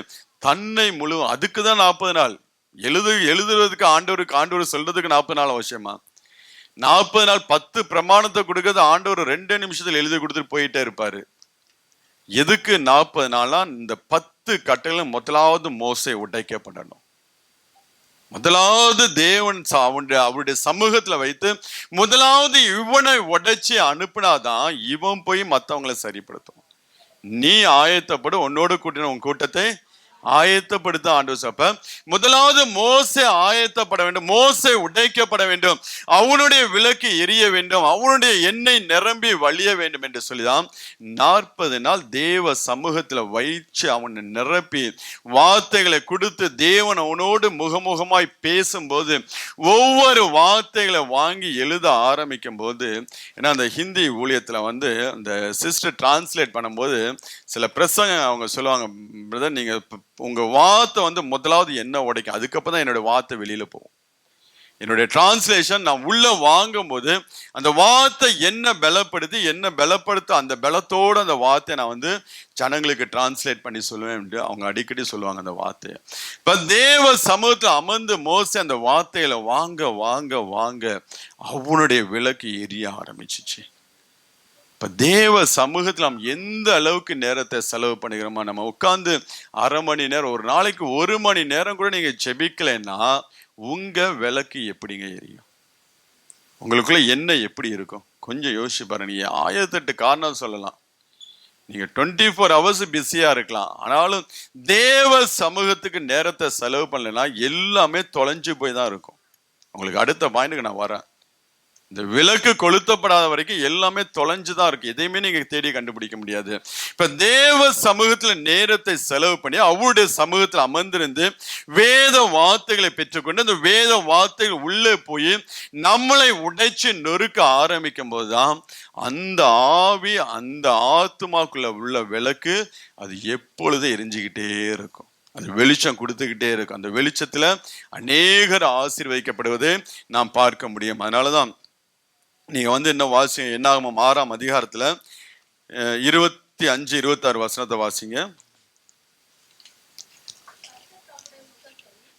தன்னை முழு, அதுக்குதான் 40 நாள் எழுதுறதுக்கு ஆண்டவர் சொல்றதுக்கு 40 நாள் அவசியமா? 40 நாள் 10 பிரமாணத்தை கொடுக்கறது ஆண்டவர் 2 நிமிஷத்துல எழுதி கொடுத்துட்டு போயிட்டே இருப்பாரு. எதுக்கு 40 நாளா? இந்த 10 கட்டளையும் முதலாவது மோசே உடைக்கப்படணும். முதலாவது தேவன் அவருடைய சமூகத்துல வைத்து முதலாவது இவனை உடைச்சி அனுப்பினாதான் இவன் போய் மற்றவங்களை சரிப்படுத்தும். நீ ஆயத்தப்படும், உன்னோடு கூட்டின உன் கூட்டத்தை ஆயத்தப்படுத்த ஆண்டவர். அப்ப முதலாவது மோசே ஆயத்தப்பட வேண்டும், மோசே உடைக்கப்பட வேண்டும், அவனுடைய விளக்கு எரிய வேண்டும், அவனுடைய எண்ணெய் நிரம்பி வழிய வேண்டும் என்று சொல்லிதான் 40 நாள் தேவ சமூகத்துல வைச்சு அவனை நிரப்பி வார்த்தைகளை கொடுத்து தேவன் அவனோடு முகமுகமாய் பேசும்போது ஒவ்வொரு வார்த்தைகளை வாங்கி எழுத ஆரம்பிக்கும் போது, ஏன்னா அந்த ஹிந்தி ஊழியத்துல அந்த சிஸ்டர் டிரான்ஸ்லேட் பண்ணும்போது சில பிரசங்க அவங்க சொல்லுவாங்க, பிரதர் நீங்க உங்க வார்த்தை முதலாவது என்ன உடைக்கும், அதுக்கப்புறம் தான் என்னோட வார்த்தை வெளியில போகும். என்னுடைய டிரான்ஸ்லேஷன் நான் உள்ள வாங்கும் போது அந்த வார்த்தை என்ன பலப்படுத்தி, என்ன பலப்படுத்த அந்த பலத்தோடு அந்த வார்த்தையை நான் ஜனங்களுக்கு டிரான்ஸ்லேட் பண்ணி சொல்லுவேன் என்று அவங்க அடிக்கடி சொல்லுவாங்க அந்த வார்த்தையை. இப்ப தேவ சமூகத்துல அமர்ந்து மோசே அந்த வார்த்தைகளை வாங்க வாங்க வாங்க அவனுடைய விளக்கு எரிய ஆரம்பிச்சிச்சு. இப்ப தேவ சமூகத்தில் நாம் எந்த அளவுக்கு நேரத்தை செலவு பண்ணுகிறோமா, நம்ம உட்கார்ந்து அரை மணி நேரம், ஒரு நாளைக்கு 1 மணி நேரம் கூட நீங்க ஜெபிக்கலைன்னா உங்க விளக்கு எப்படிங்க எரியும்? உங்களுக்குள்ள என்ன எப்படி இருக்கும்? கொஞ்சம் யோசிச்சு பாருங்க. நீங்க 1008 காரணம் சொல்லலாம், நீங்க 24 hours பிஸியா இருக்கலாம், ஆனாலும் தேவ சமூகத்துக்கு நேரத்தை செலவு பண்ணலைன்னா எல்லாமே தொலைஞ்சு போய் தான் இருக்கும். உங்களுக்கு அடுத்த பாயிண்ட்டுக்கு நான் வரேன். இந்த விளக்கு கொளுத்தப்படாத வரைக்கும் எல்லாமே தொலைஞ்சுதான் இருக்கு, எதையுமே நீங்க தேடி கண்டுபிடிக்க முடியாது. இப்ப தேவ சமூகத்துல நேரத்தை செலவு பண்ணி அவருடைய சமூகத்துல அமர்ந்திருந்து வேத வார்த்தைகளை பெற்றுக்கொண்டு அந்த வேத வார்த்தைகள் உள்ளே போய் நம்மளை உடைச்சு நொறுக்க ஆரம்பிக்கும் போதுதான் அந்த ஆவி, அந்த ஆத்துமாக்குள்ள உள்ள விளக்கு அது எப்பொழுதும் எரிஞ்சுக்கிட்டே இருக்கும், அது வெளிச்சம் கொடுத்துக்கிட்டே இருக்கும். அந்த வெளிச்சத்துல அநேகர் ஆசீர்வதிக்கப்படுவதை நாம் பார்க்க முடியும். அதனாலதான் நீங்க இன்னும் வாசிங்க, என்னாகமம் 6ஆம் அதிகாரத்துல 25, 26 வசனத்தை வாசிங்க.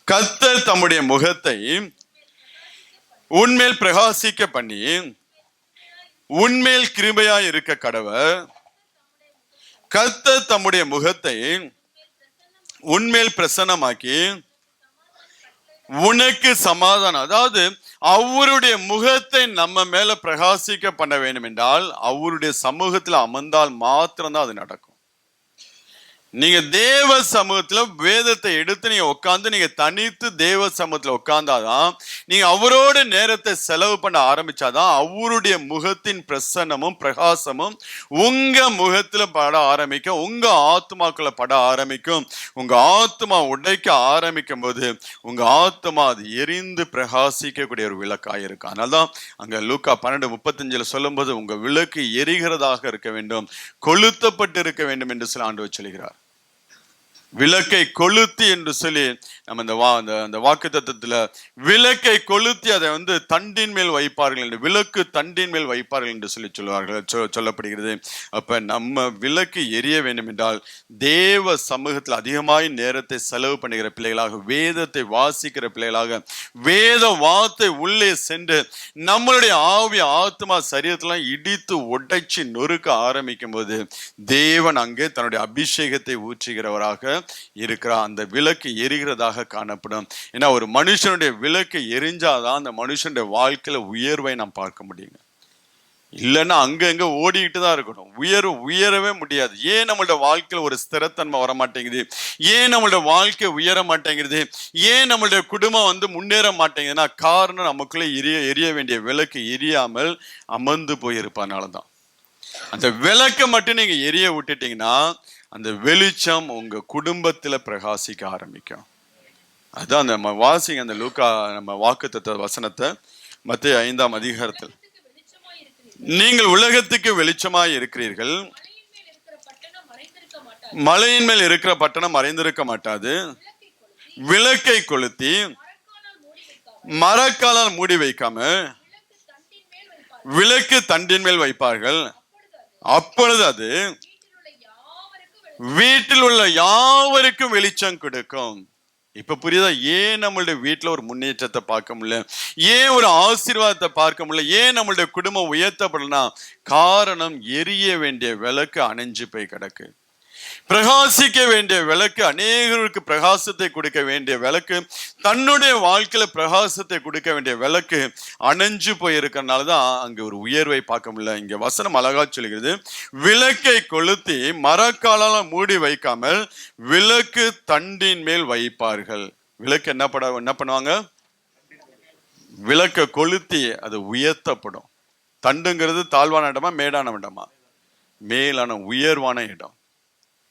கர்த்தர் தம்முடைய முகத்தை உன்மேல் பிரகாசிக்க பண்ணி உன்மேல் கிருபையா இருக்க கடவர். கர்த்தர் தம்முடைய முகத்தை உன்மேல் பிரசன்னமாக்கி உனக்கு சமாதானம், அதாவது அவருடைய முகத்தை நம்ம மேல பிரகாசிக்க பண்ண வேண்டும் என்றால் அவருடைய சமூகத்துல அமர்ந்தால் மாத்திரம்தான் அது நடக்கும். நீங்க தேவ சமூகத்துல வேதத்தை எடுத்து நீங்க உட்கார்ந்து நீங்க தனித்து தேவ சமூகத்துல உட்கார்ந்தாதான், நீங்க அவரோட நேரத்தை செலவு பண்ண ஆரம்பிச்சாதான் அவருடைய முகத்தின் பிரசன்னமும் பிரகாசமும் உங்க முகத்துல பட ஆரம்பிக்கும், உங்க ஆத்மாக்குள்ள பட ஆரம்பிக்கும். உங்க ஆத்மா உடைக்க ஆரம்பிக்கும் போது உங்க ஆத்மா அது எரிந்து பிரகாசிக்கக்கூடிய ஒரு விளக்காக இருக்கும். அதனால்தான் அங்க லூக்கா 12:35 சொல்லும் போது உங்க விளக்கு எரிகிறதாக இருக்க வேண்டும், கொளுத்தப்பட்டு இருக்க வேண்டும் என்று சொல்லி ஆண்டவர் சொல்கிறார். விளக்கை கொளுத்தி என்று சொல்லி நம்ம இந்த வாக்கு தத்துவத்துல விளக்கை கொளுத்தி அதை தண்டின் மேல் வைப்பார்கள் என்று, விளக்கு தண்டின் மேல் வைப்பார்கள் என்று சொல்லப்படுகிறது. அப்ப நம்ம விளக்கு எரிய வேண்டும் என்றால் தேவ சமூகத்தில் அதிகமாய் நேரத்தை செலவு பண்ணுகிற பிள்ளைகளாக, வேதத்தை வாசிக்கிற பிள்ளைகளாக, வேத வார்த்தை உள்ளே சென்று நம்மளுடைய ஆவி ஆத்மா சரீரத்தெல்லாம் இடித்து உடைச்சு நொறுக்க ஆரம்பிக்கும் போது தேவன் அங்கே தன்னுடைய அபிஷேகத்தை ஊற்றுகிறவராக இருக்கிறார். அந்த விளக்கு எரிகிறதாக காணப்படும். ஏன்னா ஒரு மனுஷனுடைய விளக்கு எரிஞ்சாதான் அந்த மனுஷனுடைய வாழ்க்கையில உயர்வை நாம் பார்க்க முடியுங்க. இல்லைன்னா அங்க ஓடிக்கிட்டு தான் இருக்கணும், உயரவே முடியாது. ஏன் நம்மளோட வாழ்க்கையில ஒரு ஸ்திரத்தன்மை வர மாட்டேங்குது? ஏன் நம்மளோட வாழ்க்கை உயர மாட்டேங்கிறது? ஏன் நம்மளுடைய குடும்பம் முன்னேற மாட்டேங்குதுன்னா காரணம் நமக்குள்ள எரிய வேண்டிய விளக்கு எரியாமல் அமர்ந்து போயிருப்பதனாலதான். அந்த விளக்கை மட்டும் நீங்க எரிய விட்டுட்டீங்கன்னா அந்த வெளிச்சம் உங்க குடும்பத்துல பிரகாசிக்க ஆரம்பிக்கும். அதான் நம்ம வாசிங்க அந்த லூக்கா நம்ம வாக்குத்தத்த வசனத்தை மத்தேயு 5ஆம் அதிகாரத்தில். நீங்கள் உலகத்துக்கு வெளிச்சமாய் இருக்கிறீர்கள். மலையின் மேல் இருக்கிற பட்டணம் மறைந்திருக்க மாட்டாது. விளக்கை கொளுத்தி மரக்காலால் மூடி வைக்காம விளக்கு தண்டின் மேல் வைப்பார்கள். அப்பொழுது அது வீட்டில் உள்ள யாவருக்கும் வெளிச்சம் கொடுக்கும். இப்ப புரியுதா? ஏன் நம்மளுடைய வீட்டுல ஒரு முன்னேற்றத்தை பார்க்க முடியல, ஏன் ஒரு ஆசீர்வாதத்தை பார்க்க முடியல, ஏன் நம்மளுடைய குடும்பம் உயர்த்தப்படலாம்? காரணம், எரிய வேண்டிய விளக்கு அணைஞ்சு போய் கிடக்கு. பிரகாசிக்க வேண்டிய விளக்கு, அநேகருக்கு பிரகாசத்தை கொடுக்க வேண்டிய விளக்கு, தன்னுடைய வாழ்க்கையில பிரகாசத்தை கொடுக்க வேண்டிய விளக்கு அணைஞ்சு போயிருக்கிறதுனாலதான் அங்க ஒரு உயர்வை பார்க்க முடியல. இங்க வசனம் அழகா சொல்கிறது, விளக்கை கொளுத்தி மரக்காலால மூடி வைக்காமல் விளக்கு தண்டின் மேல் வைப்பார்கள். விளக்கு என்ன பண்ணுவாங்க? விளக்க கொளுத்தி அது உயர்த்தப்படும். தண்டுங்கிறது தாழ்வான இடமா மேடான இடமா? மேலான உயர்வான இடம்.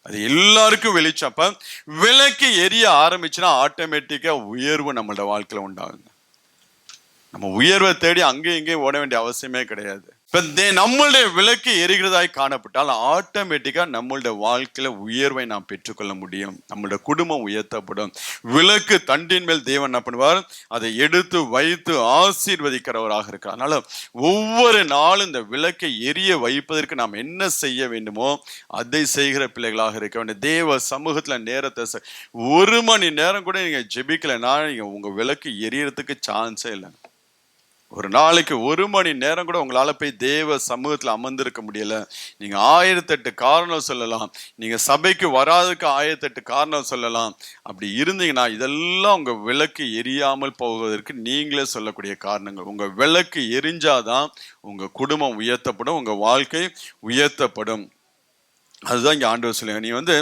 அது எல்லாருக்கும் வெளிச்சம். அப்ப விளக்கு எரிய ஆரம்பிச்சுன்னா ஆட்டோமேட்டிக்கா உயர்வு நம்மளோட வாழ்க்கையில உண்டாகுங்க. நம்ம உயர்வை தேடி அங்கேயும் இங்கேயும் ஓட வேண்டிய அவசியமே கிடையாது. இப்ப நம்மளுடைய விளக்கு எரிகிறதாய் காணப்பட்டால் ஆட்டோமேட்டிக்கா நம்மளுடைய வாழ்க்கையில உயர்வை நாம் பெற்றுக்கொள்ள முடியும். நம்மளுடைய குடும்பம் உயர்த்தப்படும். விளக்கு தண்டின் மேல் தேவன் என்ன பண்ணுவார்? அதை எடுத்து வைத்து ஆசீர்வதிக்கிறவராக இருக்கிறார். அதனால ஒவ்வொரு நாளும் இந்த விளக்கை எரிய வைப்பதற்கு நாம் என்ன செய்ய வேண்டுமோ அதை செய்கிற பிள்ளைகளாக இருக்க வேண்டும். தேவ சமூகத்துல நேரத்தை ஒரு மணி நேரம் கூட நீங்க ஜெபிக்கலைன்னா நீங்க உங்க விளக்கு எரியறதுக்கு சான்ஸே இல்லை. ஒரு நாளைக்கு ஒரு மணி நேரம் கூட உங்களால போய் தேவ சமூகத்துல அமர்ந்திருக்க முடியல. நீங்க 1008 காரணம் சொல்லலாம். நீங்க சபைக்கு வராதுக்கு 1008 காரணம் சொல்லலாம். அப்படி இருந்தீங்கன்னா இதெல்லாம் உங்க விளக்கு எரியாமல் போவதற்கு நீங்களே சொல்லக்கூடிய காரணங்கள். உங்க விளக்கு எரிஞ்சாதான் உங்க குடும்பம் உயர்த்தப்படும், உங்க வாழ்க்கை உயர்த்தப்படும். அதுதான் இங்க ஆண்டவர் சொல்லுங்க. நீ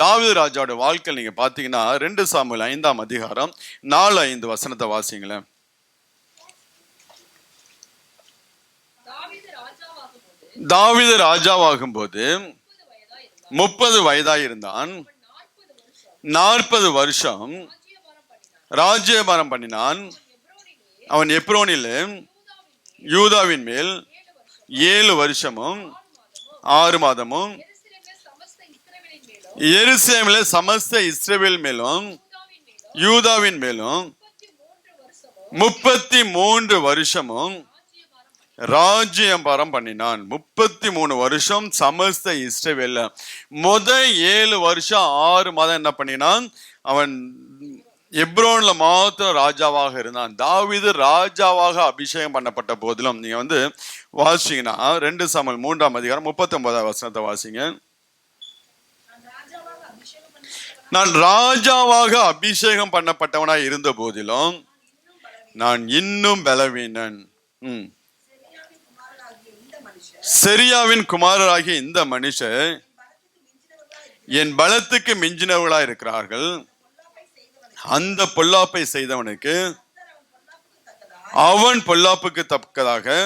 தாவீது ராஜாவோட வாழ்க்கை நீங்க பாத்தீங்கன்னா 2 சாமுவேல் 5ஆம் அதிகாரம் 4-5 வசனத்தை வாசிங்களேன். தாவீது ராஜாவாகும் போது 30 வயதாய் இருந்தான். 40 வருஷம் ராஜ்யபாரம் பண்ணினான். அவன் எப்ரோனிலே யூதாவின் மேல் 7 வருஷமும் 6 மாதமும் எருசலேமிலே சமஸ்த இஸ்ரவேல் மேலும் யூதாவின் மேலும் 33 வருஷமும் ராஜ்யபாரம் பண்ணினான். 33 வருஷம் சமஸ்த இஸ்ரவேல்ல. 7 வருஷம் 6 மாதம் என்ன பண்ணினான்? அவன் எப்ரோன்ல மாத்திரம் ராஜாவாக இருந்தான். தாவீது ராஜாவாக அபிஷேகம் பண்ணப்பட்ட போதிலும் நீங்க வாசிங்கன்னா 2 சாமுவேல் 3ஆம் அதிகாரம் 39ஆம் வசனத்தை வாசிங்க. நான் ராஜாவாக அபிஷேகம் பண்ணப்பட்டவனாய் இருந்த போதிலும் நான் இன்னும் பலவீனன். செரியாவின் குமாரராகிய இந்த மனுஷர் என் பலத்துக்கு மிஞ்சினவர்களா இருக்கிறார்கள். அந்த பொல்லாப்பை செய்தவனுக்கு அவன் பொல்லாப்புக்கு தக்கதாக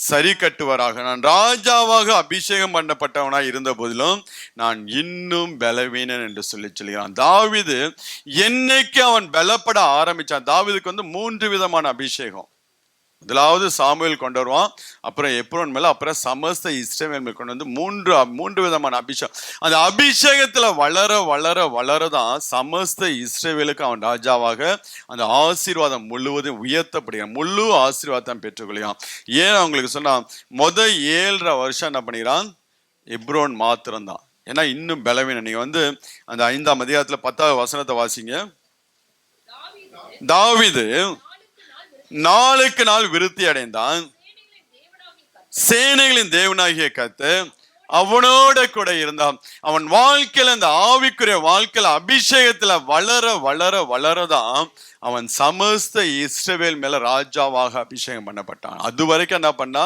சரி கட்டுவராக. நான் ராஜாவாக அபிஷேகம் பண்ணப்பட்டவனாய் இருந்த போதிலும் நான் இன்னும் பலவீனன் என்று சொல்லுகிறான். தாவீது என்னைக்கு அவன் பலப்பட ஆரம்பிச்சான். தாவீதுக்கு 3 விதமான அபிஷேகம். முதலாவது சாமுவேல் கொண்டு வருவான், அப்புறம் எப்ரோன் மேல, அப்புறம் சமஸ்த இஸ்ரவேல் மேல் கொண்டு மூன்று விதமான அபிஷேகம். அந்த அபிஷேகத்துல வளர வளர வளரதான் சமஸ்த இஸ்ரவேலுக்கு அவன் ராஜாவாக அந்த ஆசீர்வாதம் முழுவதும் உயர்த்தப்படுகிறான். முழு ஆசீர்வாதம் பெற்றுக்கொள்கிறான். ஏன் அவங்களுக்கு சொன்னா 7.5 வருஷம் என்ன பண்ணிக்கிறான்? எப்ரோன் மாத்திரம்தான். ஏன்னா இன்னும் பலவீனம். நீங்க அந்த 5ஆம் அதிகாரத்துல 10ஆவது வசனத்தை வாசிங்க. தாவீது நாளுக்கு நாள் விருத்தி அடைந்தான். சேனைகளின் தேவனாகிய கர்த்தர் அவனோட கூட இருந்தான். அவன் வாழ்க்கையில அந்த ஆவிக்குரிய வாழ்க்கையில அபிஷேகத்துல வளர வளர வளரதான் அவன் சமஸ்த இஸ்ரவேல் மேல ராஜாவாக அபிஷேகம் பண்ணப்பட்டான். அது வரைக்கும் என்ன பண்ணா?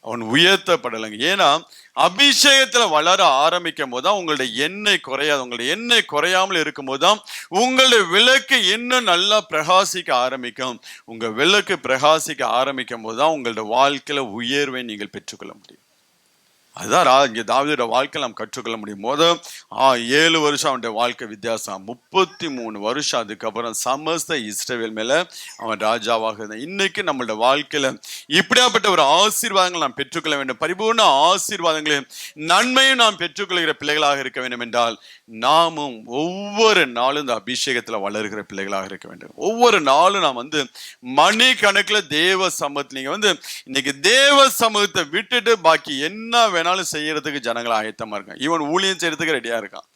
அவன் உயர்த்தப்படலைங்க. ஏன்னா அபிஷேகத்துல வளர ஆரம்பிக்கும் போதுதான் உங்களுடைய எண்ணெய் குறையாது. உங்களுடைய எண்ணெய் குறையாமல் இருக்கும் போதுதான் உங்களுடைய விளக்கு இன்னும் நல்லா பிரகாசிக்க ஆரம்பிக்கும். உங்க விளக்கு பிரகாசிக்க ஆரம்பிக்கும் போதுதான் உங்களுடைய வாழ்க்கையில உயர்வை நீங்கள் பெற்றுக்கொள்ள முடியும். அதுதான் இங்க தாவீதோட வாழ்க்கை நாம் கற்றுக்கொள்ள முடியும். 7 வருஷம் அவனுடைய வாழ்க்கை வித்தியாசம், 33 வருஷம் அதுக்கப்புறம் சமஸ்த இஸ்ரவேல் மேல அவன் ராஜாவாக இருந்தான். இன்னைக்கு நம்மளோட வாழ்க்கையில இப்படியாப்பட்ட ஒரு ஆசீர்வாதங்கள் நாம் பெற்றுக்கொள்ள வேண்டும். பரிபூர்ண ஆசீர்வாதங்களையும் நன்மையும் நாம் பெற்றுக்கொள்கிற பிள்ளைகளாக இருக்க வேண்டும் என்றால் நாமும் ஒவ்வொரு நாளும் இந்த அபிஷேகத்துல வளர்கிற பிள்ளைகளாக இருக்க வேண்டும். ஒவ்வொரு நாளும் நாம் மணி கணக்குல தேவ சமூகத்தில் நீங்க இன்னைக்கு தேவ சமூகத்தை விட்டுட்டு பாக்கி என்ன வேணாலும் செய்யறதுக்கு ஜனங்கள் ஆயத்தமா இருக்கான். இவன் ஊழியம் செய்யறதுக்கு ரெடியா இருக்கான்.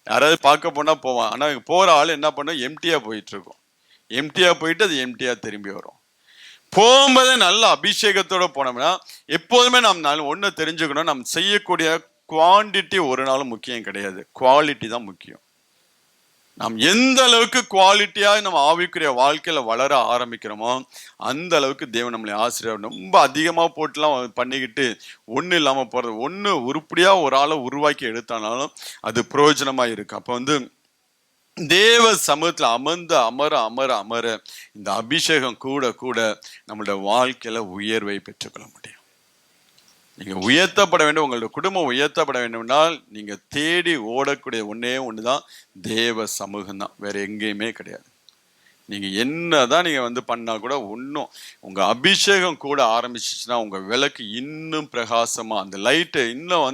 யாராவது பார்க்க போனா போவான். ஆனா போற ஆள் என்ன பண்ணும், எம்டியா போயிட்டு இருக்கும். எம்டியா போயிட்டு அது எம்டியா திரும்பி வரும். போகும்போதே நல்ல அபிஷேகத்தோட போனோம்னா எப்போதுமே நாம் ஒண்ணு தெரிஞ்சுக்கணும், நம்ம செய்யக்கூடிய குவான்டிட்டி ஒரு நாளும் முக்கியம் கிடையாது, குவாலிட்டி தான் முக்கியம். நாம் எந்த அளவுக்கு குவாலிட்டியா நம்ம ஆவிக்குரிய வாழ்க்கையில வளர ஆரம்பிக்கிறோமோ அந்த அளவுக்கு தேவன் நம்மளை ஆசீர்வாதம். ரொம்ப அதிகமா போட்டுலாம் பண்ணிக்கிட்டு ஒண்ணு இல்லாம போறது, ஒண்ணு உருப்படியா ஒரு ஆளை உருவாக்கி எடுத்தானாலும் அது பிரயோஜனமா இருக்கு. அப்ப தேவ சமூகத்துல அமர இந்த அபிஷேகம் கூட கூட நம்மளுடைய வாழ்க்கையில உயர்வை பெற்றுக்கொள்ள முடியும். நீங்க உயர்த்தப்பட வேண்டும், உங்களுடைய குடும்பம் உயர்த்தப்பட வேண்டும் என்றால் நீங்க தேடி ஓடக்கூடிய ஒன்னே ஒண்ணுதான் தேவ சமூகம் தான், வேற எங்கேயுமே கிடையாது. நீங்க என்னதான் நீங்க பண்ணா கூட ஒன்றும் உங்க அபிஷேகம் கூட ஆரம்பிச்சிச்சுன்னா உங்க விளக்கு இன்னும் பிரகாசமா, அந்த லைட்டு இன்னும்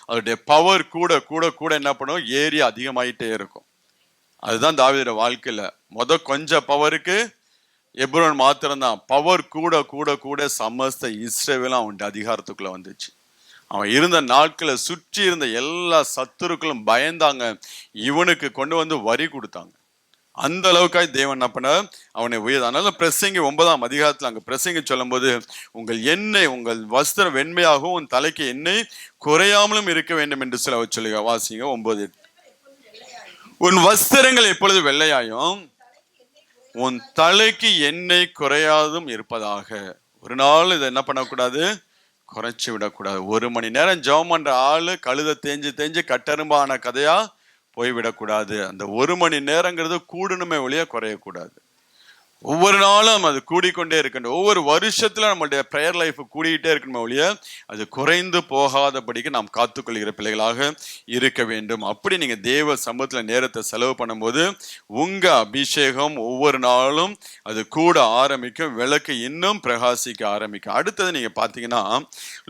அதோடைய பவர் கூட கூட கூட என்ன பண்ணும், ஏறி அதிகமாயிட்டே இருக்கும். அதுதான் தாவீதோட வாழ்க்கையில கொஞ்சம் பவருக்கு எப்ரோன் மாத்திரம்தான், பவர் கூட கூட கூட சமஸ்த இஸ்ரவேலும் அவனுடைய அதிகாரத்துக்குள்ள வந்துச்சு. அவன் இருந்த நாட்களை சுற்றி இருந்த எல்லா சத்துருக்களும் பயந்தாங்க, இவனுக்கு கொண்டு வரி கொடுத்தாங்க. அந்த அளவுக்காக தேவன் என்ன பண்ண அவனை உயர்ந்த. அதனால பிரசங்கி 9ஆம் அதிகாரத்துல அங்க பிரசங்கி சொல்லும் போது, உங்கள் எண்ணெய் உங்கள் வஸ்திரம் வெண்மையாகவும் உன் தலைக்கு எண்ணெய் குறையாமலும் இருக்க வேண்டும் என்று சொல்லுங்க. வாசிங்க 9. உன் வஸ்திரங்கள் எப்பொழுது வெள்ளையாயும் உன் தலைக்கு எண்ணெய் குறையாதும் இருப்பதாக. ஒரு நாள் இதை என்ன பண்ணக்கூடாது, குறைச்சி விடக்கூடாது. 1 மணி நேரம் ஜெபம் பண்ற ஆளு கழுத தேஞ்சு கட்டெரும்பான கதையா போய்விடக்கூடாது. அந்த 1 மணி நேரங்கிறது கூடணுமே ஒழிய குறையக்கூடாது. ஒவ்வொரு நாளும் அது கூடிக்கொண்டே இருக்கணும். ஒவ்வொரு வருஷத்துல நம்மளுடைய ப்ரேயர் லைஃப் கூடிக்கிட்டே இருக்கணுமே ஒழிய அது குறைந்து போகாதபடிக்கு நாம் காத்துக்கொள்கிற பிள்ளைகளாக இருக்க வேண்டும். அப்படி நீங்க தேவ சமூகத்துல நேரத்தை செலவு பண்ணும்போது உங்க அபிஷேகம் ஒவ்வொரு நாளும் அது கூட ஆரம்பிக்கும், விளக்கு இன்னும் பிரகாசிக்க ஆரம்பிக்கும். அடுத்தது நீங்க பாத்தீங்கன்னா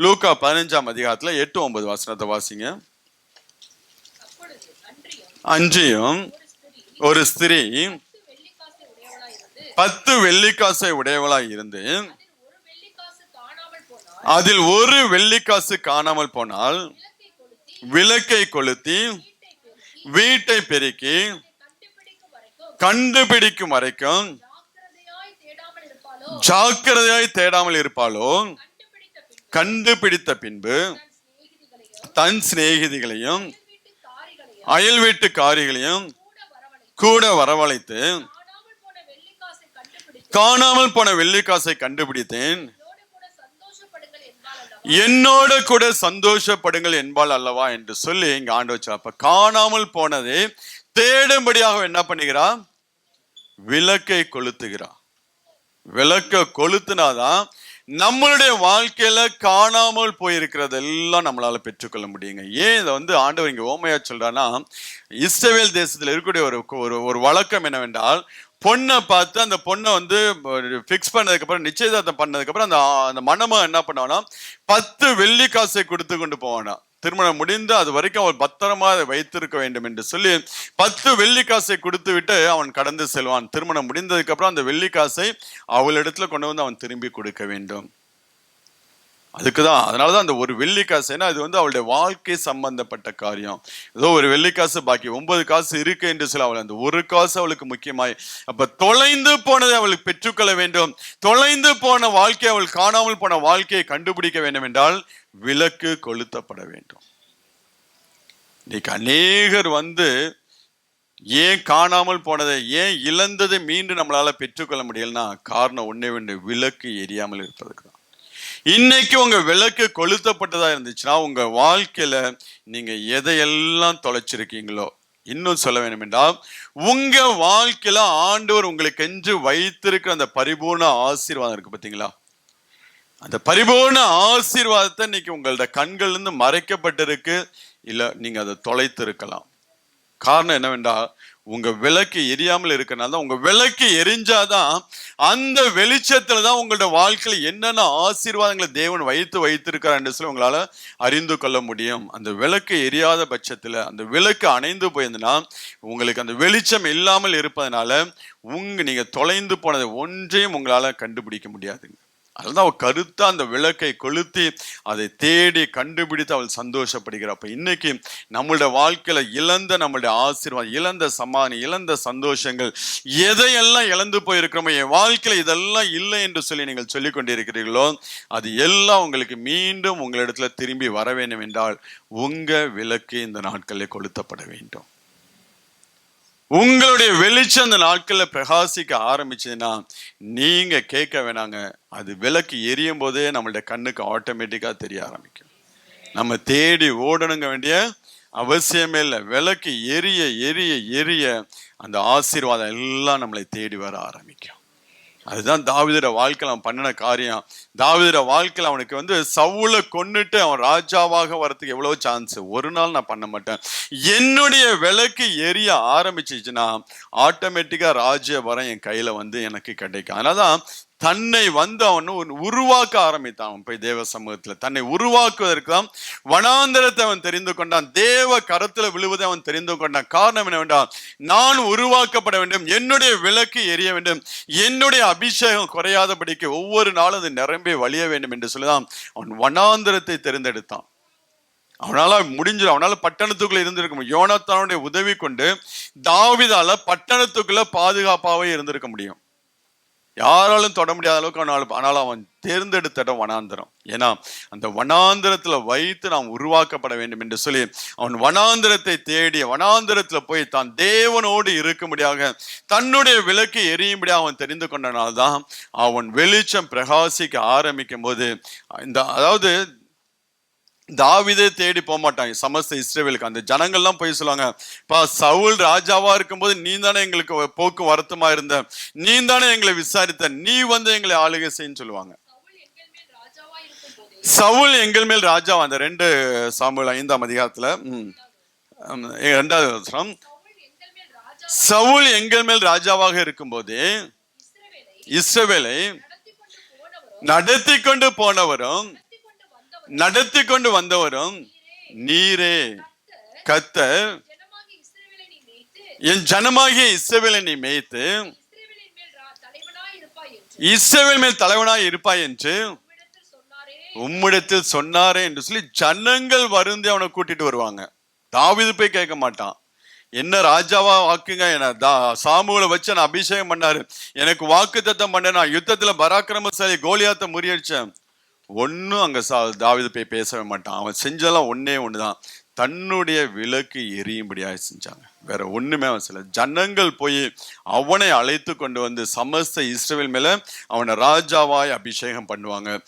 லூக்கா 15ஆம் அதிகாரத்துல 8-9 வசனத்தை வாசிங்க. அன்றியும் ஒரு ஸ்திரீ 10 வெள்ளிக்காசை உடையவளாய் இருந்து அதில் ஒரு வெள்ளிக்காசு காணாமல் போனால் விளக்கை கொளுத்தி வீட்டை பெருக்கி கண்டுபிடிக்கும் வரைக்கும் ஜாக்கிரதையாய் தேடாமல் இருப்பாளோ, கண்டுபிடித்த பின்பு தன் சிநேகிதிகளையும் அயல் வீட்டுக்காரிகளையும் கூட வரவழைத்து காணாமல் போன வெள்ளிக்காசை கண்டுபிடித்தேன், என்னோட கூட சந்தோஷப்படுங்கள் என்பாள் அல்லவா என்று சொல்லி இங்க ஆண்டவர். அப்ப காணாமல் போனதை தேடும்படியாக என்ன பண்ணுகிறா, விளக்கை கொளுத்துகிறா. விளக்க கொளுத்துனாதான் நம்மளுடைய வாழ்க்கையில காணாமல் போயிருக்கிறது எல்லாம் நம்மளால பெற்றுக்கொள்ள முடியுங்க. ஏன் இதை ஆண்டவர் இங்க ஓமையா சொல்றான்னா, இஸ்ரவேல் தேசத்துல இருக்கக்கூடிய ஒரு வழக்கம் என்னவென்றால், பொண்ணை பார்த்து அந்த பொண்ணை ஃபிக்ஸ் பண்ணதுக்கு அப்புறம், நிச்சயதார்த்தம் பண்ணதுக்கு அப்புறம் அந்த மணமகன் என்ன பண்ணுவானா 10 வெள்ளிக்காசை கொடுத்து கொண்டு போவானா. திருமணம் முடிந்து அது வரைக்கும் அவள் பத்திரமா அதை வைத்திருக்க வேண்டும் என்று சொல்லி 10 வெள்ளிக்காசை கொடுத்து விட்டு அவன் கடந்து செல்வான். திருமணம் முடிந்ததுக்கு அப்புறம் அந்த வெள்ளிக்காசை அவளிடத்துல கொண்டு அவன் திரும்பி கொடுக்க வேண்டும். அதுக்குதான், அதனாலதான் அந்த ஒரு வெள்ளிக்காசு, ஏன்னா அது அவளுடைய வாழ்க்கை சம்பந்தப்பட்ட காரியம். ஏதோ ஒரு வெள்ளிக்காசு பாக்கி 9 காசு இருக்கு என்று சொல்ல, அவள் அந்த ஒரு காசு அவளுக்கு முக்கியமாய். அப்ப தொலைந்து போனதை அவளுக்கு பெற்றுக்கொள்ள வேண்டும். தொலைந்து போன வாழ்க்கையை, அவள் காணாமல் போன வாழ்க்கையை கண்டுபிடிக்க வேண்டும் என்றால் விளக்கு கொளுத்தப்பட வேண்டும். இன்னைக்கு அநேகர் ஏன் காணாமல் போனதை, ஏன் இழந்ததை மீண்டும் நம்மளால பெற்றுக்கொள்ள முடியலன்னா காரணம் ஒன்னே ஒன்று, விளக்கு எரியாமல் இருப்பதுக்கு தான். இன்னைக்கு உங்க விளக்கு கொளுத்தப்பட்டதா இருந்துச்சுன்னா உங்க வாழ்க்கையில நீங்க எதையெல்லாம் தொலைச்சிருக்கீங்களோ, இன்னும் சொல்ல வேண்டும் என்றால் உங்க வாழ்க்கையில ஆண்டவர் உங்களுக்கு என்று வைத்திருக்கிற அந்த பரிபூர்ண ஆசீர்வாதம் இருக்கு பாத்தீங்களா, அந்த பரிபூர்ண ஆசீர்வாதத்தை இன்னைக்கு உங்களோட கண்கள் இருந்து மறைக்கப்பட்டிருக்கு, இல்ல நீங்க அதை தொலைத்து இருக்கலாம். காரணம் என்னவென்றால் உங்க விளக்கு எரியாமல் இருக்கனால தான். உங்க விளக்கு எரிஞ்சாதான் அந்த வெளிச்சத்துல தான் உங்களோட வாழ்க்கையில என்னென்ன ஆசீர்வாதங்களை தேவன் வைத்திருக்கிறார் என்று சொல்லி உங்களால அறிந்து கொள்ள முடியும். அந்த விளக்கு எரியாத பட்சத்துல, அந்த விளக்கு அணைந்து போயிருந்தனா, உங்களுக்கு அந்த வெளிச்சம் இல்லாமல் இருப்பதனால நீங்க தொலைந்து போனதை ஒன்றையும் உங்களால கண்டுபிடிக்க முடியாதுங்க. அதுதான் அவள் கருத்தா அந்த விளக்கை கொளுத்தி அதை தேடி கண்டுபிடித்து அவள் சந்தோஷப்படுகிறாள். இன்னைக்கு நம்மளுடைய வாழ்க்கையில இழந்த நம்மளுடைய ஆசீர்வாதம், இழந்த சமாதானம், இழந்த சந்தோஷங்கள், எதையெல்லாம் இழந்து போயிருக்கிறோமோ, என் வாழ்க்கையில இதெல்லாம் இல்லை என்று சொல்லி நீங்கள் சொல்லிக் கொண்டிருக்கிறீர்களோ, அது எல்லாம் உங்களுக்கு மீண்டும் உங்களிடத்துல திரும்பி வர வேண்டும் என்றால் உங்க விளக்கு இந்த நாட்களில் கொளுத்தப்பட வேண்டும். உங்களுடைய வெளிச்சம் அந்த நாட்கள்ல பிரகாசிக்க ஆரம்பிச்சதுன்னா நீங்க கேட்க வேணாங்க, அது விளக்கு எரியும் போதே நம்மளுடைய கண்ணுக்கு ஆட்டோமேட்டிக்கா தெரிய ஆரம்பிக்கும். நம்ம தேடி ஓடணுங்க வேண்டிய அவசியமே இல்லை. விளக்கு எரிய எரிய எரிய அந்த ஆசீர்வாதம் எல்லாம் நம்மளை தேடி வர ஆரம்பிக்கும். அதுதான் தாவீதோட வாழ்க்கையில் அவன் பண்ணின காரியம். தாவீதோட வாழ்க்கையில் அவனுக்கு சவுலை கொன்னுட்டு அவன் ராஜாவாக வரதுக்கு எவ்வளவு சான்ஸ். ஒரு நாள் நான் பண்ண மாட்டேன். என்னுடைய விளக்கு எரிய ஆரம்பிச்சிச்சுன்னா ஆட்டோமேட்டிக்கா ராஜ்யபாரம் என் கையில எனக்கு கிடைக்கும். அதனாலதான் தன்னை அவன் உருவாக்க ஆரம்பித்தான். அவன் போய் தேவ சமூகத்துல தன்னை உருவாக்குவதற்கு தான் வனாந்தரத்தை அவன் தெரிந்து கொண்டான். தேவ கரத்துல விழுவதை அவன் தெரிந்து கொண்டான். காரணம் என்னவென்றால், நான் உருவாக்கப்பட வேண்டும், என்னுடைய விளக்கு எரிய வேண்டும், என்னுடைய அபிஷேகம் குறையாதபடிக்கு ஒவ்வொரு நாளும் அது நிரம்பி வழிய வேண்டும் என்று சொல்லிதான் அவன் வனாந்தரத்தை தெரிந்தெடுத்தான். அவனால அவனால பட்டணத்துக்குள்ள இருந்திருக்க முடியும். யோனத்தானுடைய உதவி கொண்டு தாவீதால பட்டணத்துக்குள்ள பாதுகாப்பாவே இருந்திருக்க முடியும். யாராலும் தொட முடியாத அளவுக்கு ஆனால் அவன் தேர்ந்தெடுத்த இடம் வனாந்திரம். ஏன்னா அந்த வனாந்திரத்துல வைத்து நாம் உருவாக்கப்பட வேண்டும் என்று சொல்லி அவன் வனாந்திரத்தை தேடி வனாந்திரத்துல போய் தான் தேவனோடு இருக்கும்படியாக தன்னுடைய விளக்கு எரியும்படியாக அவன் தெரிந்து கொண்டனால்தான் அவன் வெளிச்சம் பிரகாசிக்க ஆரம்பிக்கும் போது அதாவது தாவீதே தேடி போக மாட்டாங்க. சமஸ்த இஸ்ரவேலுக்கு அந்த ஜனங்கள்லாம் போய் சொல்லுவாங்க, சவுல் ராஜாவா இருக்கும்போது நீ தானே எங்களுக்கு போக்கு வருத்தமா இருந்த, நீ தானே எங்களை விசாரித்த, நீ எங்களை ஆளுகை செய்யன்னு சொல்லுவாங்க. சவுல் எங்கள் மேல் ராஜா. அந்த 2 சாமுவேல் 5ஆம் அதிகாரத்துல 2வது வசனம், சவுல் எங்கள் மேல் ராஜாவாக இருக்கும்போது இஸ்ரவேலை நடத்தி கொண்டு போனவரும் நடத்தி கொண்டு வந்தவரும் நீரே. கர்த்தர் என் ஜனமாகிய இஸ்ரவேலை நீ மேய்த்து இஸ்ரவேல் மேல் தலைவனாய் இருப்பாய் என்று உம்மிடத்தில் சொன்னாரே என்று சொல்லி ஜனங்கள் வருந்தி அவனை கூட்டிட்டு வருவாங்க. தாவீது போய் கேட்க மாட்டான், என்ன ராஜாவா வாக்குங்க, என்ன சாமுவேலை வச்சு நான் அபிஷேகம் பண்ணாரு, எனக்கு வாக்குத்தத்தம் பண்ண, நான் யுத்தத்துல பராக்கிரமசாலி கோலியாத்தை முறியடிச்சேன். ஒன்னும் அங்க தாவீது போய் பேசவே மாட்டான். அவன் செஞ்சதெல்லாம் ஒண்ணுதான், தன்னுடைய விளக்கு எரியும்படியாக செஞ்சாங்க. வேற ஒண்ணுமே அவன் சொல்ல. ஜனங்கள் போய் அவனை அழைத்து கொண்டு சமஸ்த இஸ்ரவேல் மேல அவனை ராஜாவாய் அபிஷேகம் பண்ணுவாங்க.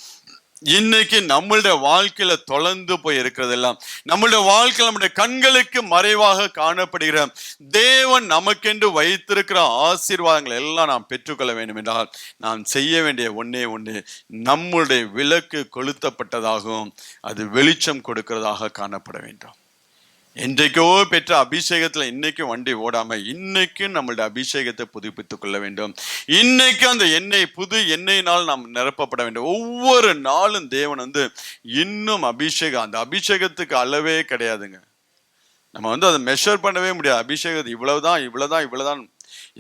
இன்னைக்கு நம்மளுடைய வாழ்க்கையில தொலைந்து போய் இருக்கிறதெல்லாம், நம்மளுடைய வாழ்க்கையில நம்முடைய கண்களுக்கு மறைவாக காணப்படுகிற தேவன் நமக்கென்று வைத்திருக்கிற ஆசீர்வாதங்கள் எல்லாம் நாம் பெற்றுக்கொள்ள வேண்டும் என்றால் நாம் செய்ய வேண்டிய ஒன்னே ஒன்று, நம்முடைய விளக்கு கொளுத்தப்பட்டதாகவும் அது வெளிச்சம் கொடுக்கிறதாக காணப்பட வேண்டும். என்றைக்கோ பெற்ற அபிஷேகத்துல இன்னைக்கும் வண்டி ஓடாம இன்னைக்கும் நம்மளுடைய அபிஷேகத்தை புதுப்பித்துக் கொள்ள வேண்டும். இன்னைக்கு அந்த எண்ணெய் புது எண்ணெயினால் நாம் நிரப்பப்பட வேண்டும். ஒவ்வொரு நாளும் தேவன் இன்னும் அபிஷேகம், அந்த அபிஷேகத்துக்கு அளவே கிடையாதுங்க. நம்ம அதை மெஷர் பண்ணவே முடியாது. அபிஷேகத்தை இவ்வளவுதான்.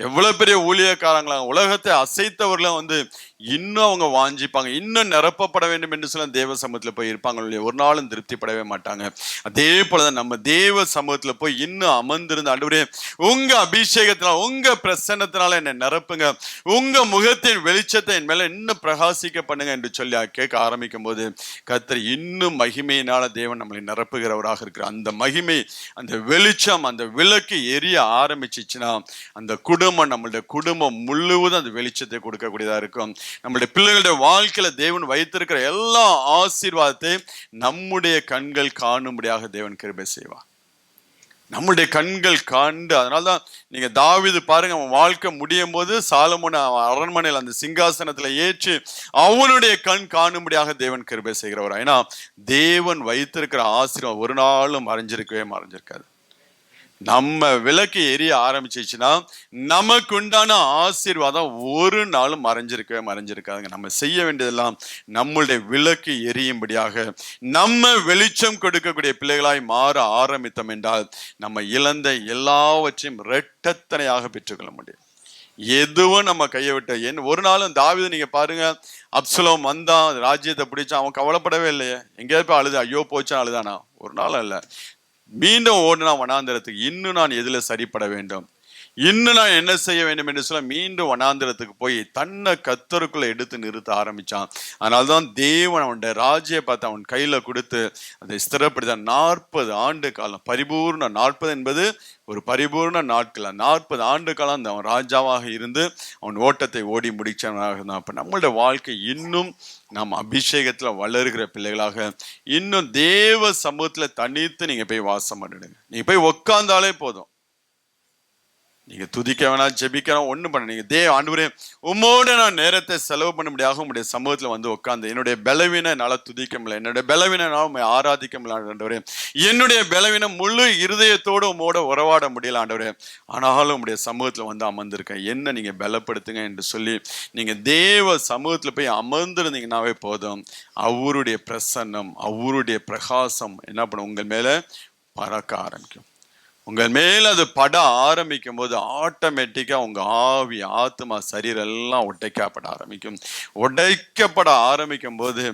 எவ்வளவு பெரிய ஊழியக்காரங்களா உலகத்தை அசைத்தவர்களும் இன்னும் அவங்க வாஞ்சிப்பாங்க, இன்னும் நிரப்பப்பட வேண்டும் என்று சொல்ல தேவ சமூகத்துல போய் இருப்பாங்க. ஒரு நாளும் திருப்திப்படவே மாட்டாங்க. அதே போலதான் நம்ம தேவ சமூகத்துல போய் இன்னும் அமர்ந்திருந்த ஆண்டவரே உங்க அபிஷேகத்தினால உங்க பிரசன்னத்தினால என்னை நிரப்புங்க, உங்க முகத்தின் வெளிச்சத்தை என் மேல இன்னும் பிரகாசிக்க பண்ணுங்க என்று சொல்லி கேட்க ஆரம்பிக்கும் போது கர்த்தர் இன்னும் மகிமையினால தேவன் நம்மளை நிரப்புகிறவராக இருக்கிறார். அந்த மகிமை, அந்த வெளிச்சம், அந்த விளக்கு எரிய ஆரம்பிச்சிச்சுன்னா அந்த நம்மளுடைய குடும்பம் முழுவதும் அந்த வெளிச்சத்தை கொடுக்கக்கூடியதா இருக்கும். நம்மளுடைய பிள்ளைகளுடைய வாழ்க்கையில தேவன் வைத்திருக்கிற எல்லா ஆசீர்வாதத்தை நம்முடைய கண்கள் காணும்படியாக தேவன் கிருபை செய்வார். நம்முடைய கண்கள் கண்டு. அதனால்தான் நீங்க தாவீது பாருங்க, அவன் வாழ்க்கை முடியும் போது சாலமோனை அரண்மனையில் அந்த சிங்காசனத்துல ஏற்றி அவனுடைய கண் காணும்படியாக தேவன் கிருபை செய்கிறவர். ஏன்னா தேவன் வைத்திருக்கிற ஆசீர்வாதம் ஒரு நாளும் மறைஞ்சிருக்காது. நம்ம விளக்கு எரிய ஆரம்பிச்சிச்சுன்னா நமக்கு உண்டான ஆசீர்வாதம் ஒரு நாளும் மறைஞ்சிருக்காதுங்க. நம்ம செய்ய வேண்டியதெல்லாம் நம்மளுடைய விளக்கு எரியும்படியாக நம்ம வெளிச்சம் கொடுக்கக்கூடிய பிள்ளைகளாய் மாற ஆரம்பித்தோம் என்றால் நம்ம இழந்த எல்லாவற்றையும் இரட்டத்தனையாக பெற்றுக்கொள்ள முடியும். எதுவும் நம்ம கையை விட்ட ஒரு நாளும் தாவீது நீங்க பாருங்க, அப்சலோம் வந்தான், ராஜ்யத்தை பிடிச்சான், அவன் கவலைப்படவே இல்லையே. எங்கேயாவது போய் அழுது ஐயோ போச்சான் அழுதானா? ஒரு நாள் அல்ல. மீண்டும் ஓடுனா வனாந்திரத்துக்கு, இன்னும் நான் எதுல சரிப்பட வேண்டும், இன்னும் நான் என்ன செய்ய வேண்டும் என்று சொல்ல மீண்டும் வனாந்திரத்துக்கு போய் தன்னை கர்த்தருக்குள்ள எடுத்து நிறுத்த ஆரம்பிச்சான். அதனால்தான் தேவன் அவனுடைய ராஜ்யை பார்த்து அவன் கையில கொடுத்து அதை ஸ்திரப்படுத்த 40 ஆண்டு காலம் பரிபூர்ண 40 என்பது ஒரு பரிபூர்ண நாட்கள் 40 ஆண்டு காலம் அந்த அவன் ராஜாவாக இருந்து அவன் ஓட்டத்தை ஓடி முடிச்சவனாக தான். அப்ப நம்மளுடைய வாழ்க்கை இன்னும் நாம் அபிஷேகத்துல வளருகிற பிள்ளைகளாக இன்னும் தேவ சமூகத்துல தனித்து நீங்க போய் வாசம் பண்ணிடுங்க. நீங்க போய் உட்கார்ந்தாலே போதும். நீங்க துதிக்க வேணாம், ஜெபிக்க வேணாம், ஒண்ணும் பண்ண. நீங்க ஆண்டவரே உம்மோட நான் நேரத்தை செலவு பண்ண முடியாத உங்களுடைய சமூகத்துல வந்து உட்கார்ந்து என்னுடைய பலவீன என்னால துதிக்க முடியல, என்னுடைய பலவீனால உண்மை ஆராதிக்க முடியல ஆண்டவரே, என்னுடைய பலவீனம் முழு இருதயத்தோடு உம்மோட உறவாட முடியல ஆண்டவரே, ஆனாலும் உங்களுடைய சமூகத்துல வந்து அமர்ந்திருக்கேன், என்ன நீங்க பலப்படுத்துங்க என்று சொல்லி நீங்க தேவ சமூகத்துல போய் அமர்ந்திருந்தீங்கன்னாவே போதும். அவருடைய பிரசன்னம், அவருடைய பிரகாசம் என்ன பண்ணும், உங்கள் மேல பறக்க ஆரம்பிக்கும். உங்கள் மேல அது பட ஆரம்பிக்கும் போது ஆட்டோமேட்டிக்கா உங்க ஆவி, ஆத்மா, சரீரம் எல்லாம் உடைக்கப்பட ஆரம்பிக்கும். உடைக்கப்பட ஆரம்பிக்கும் போது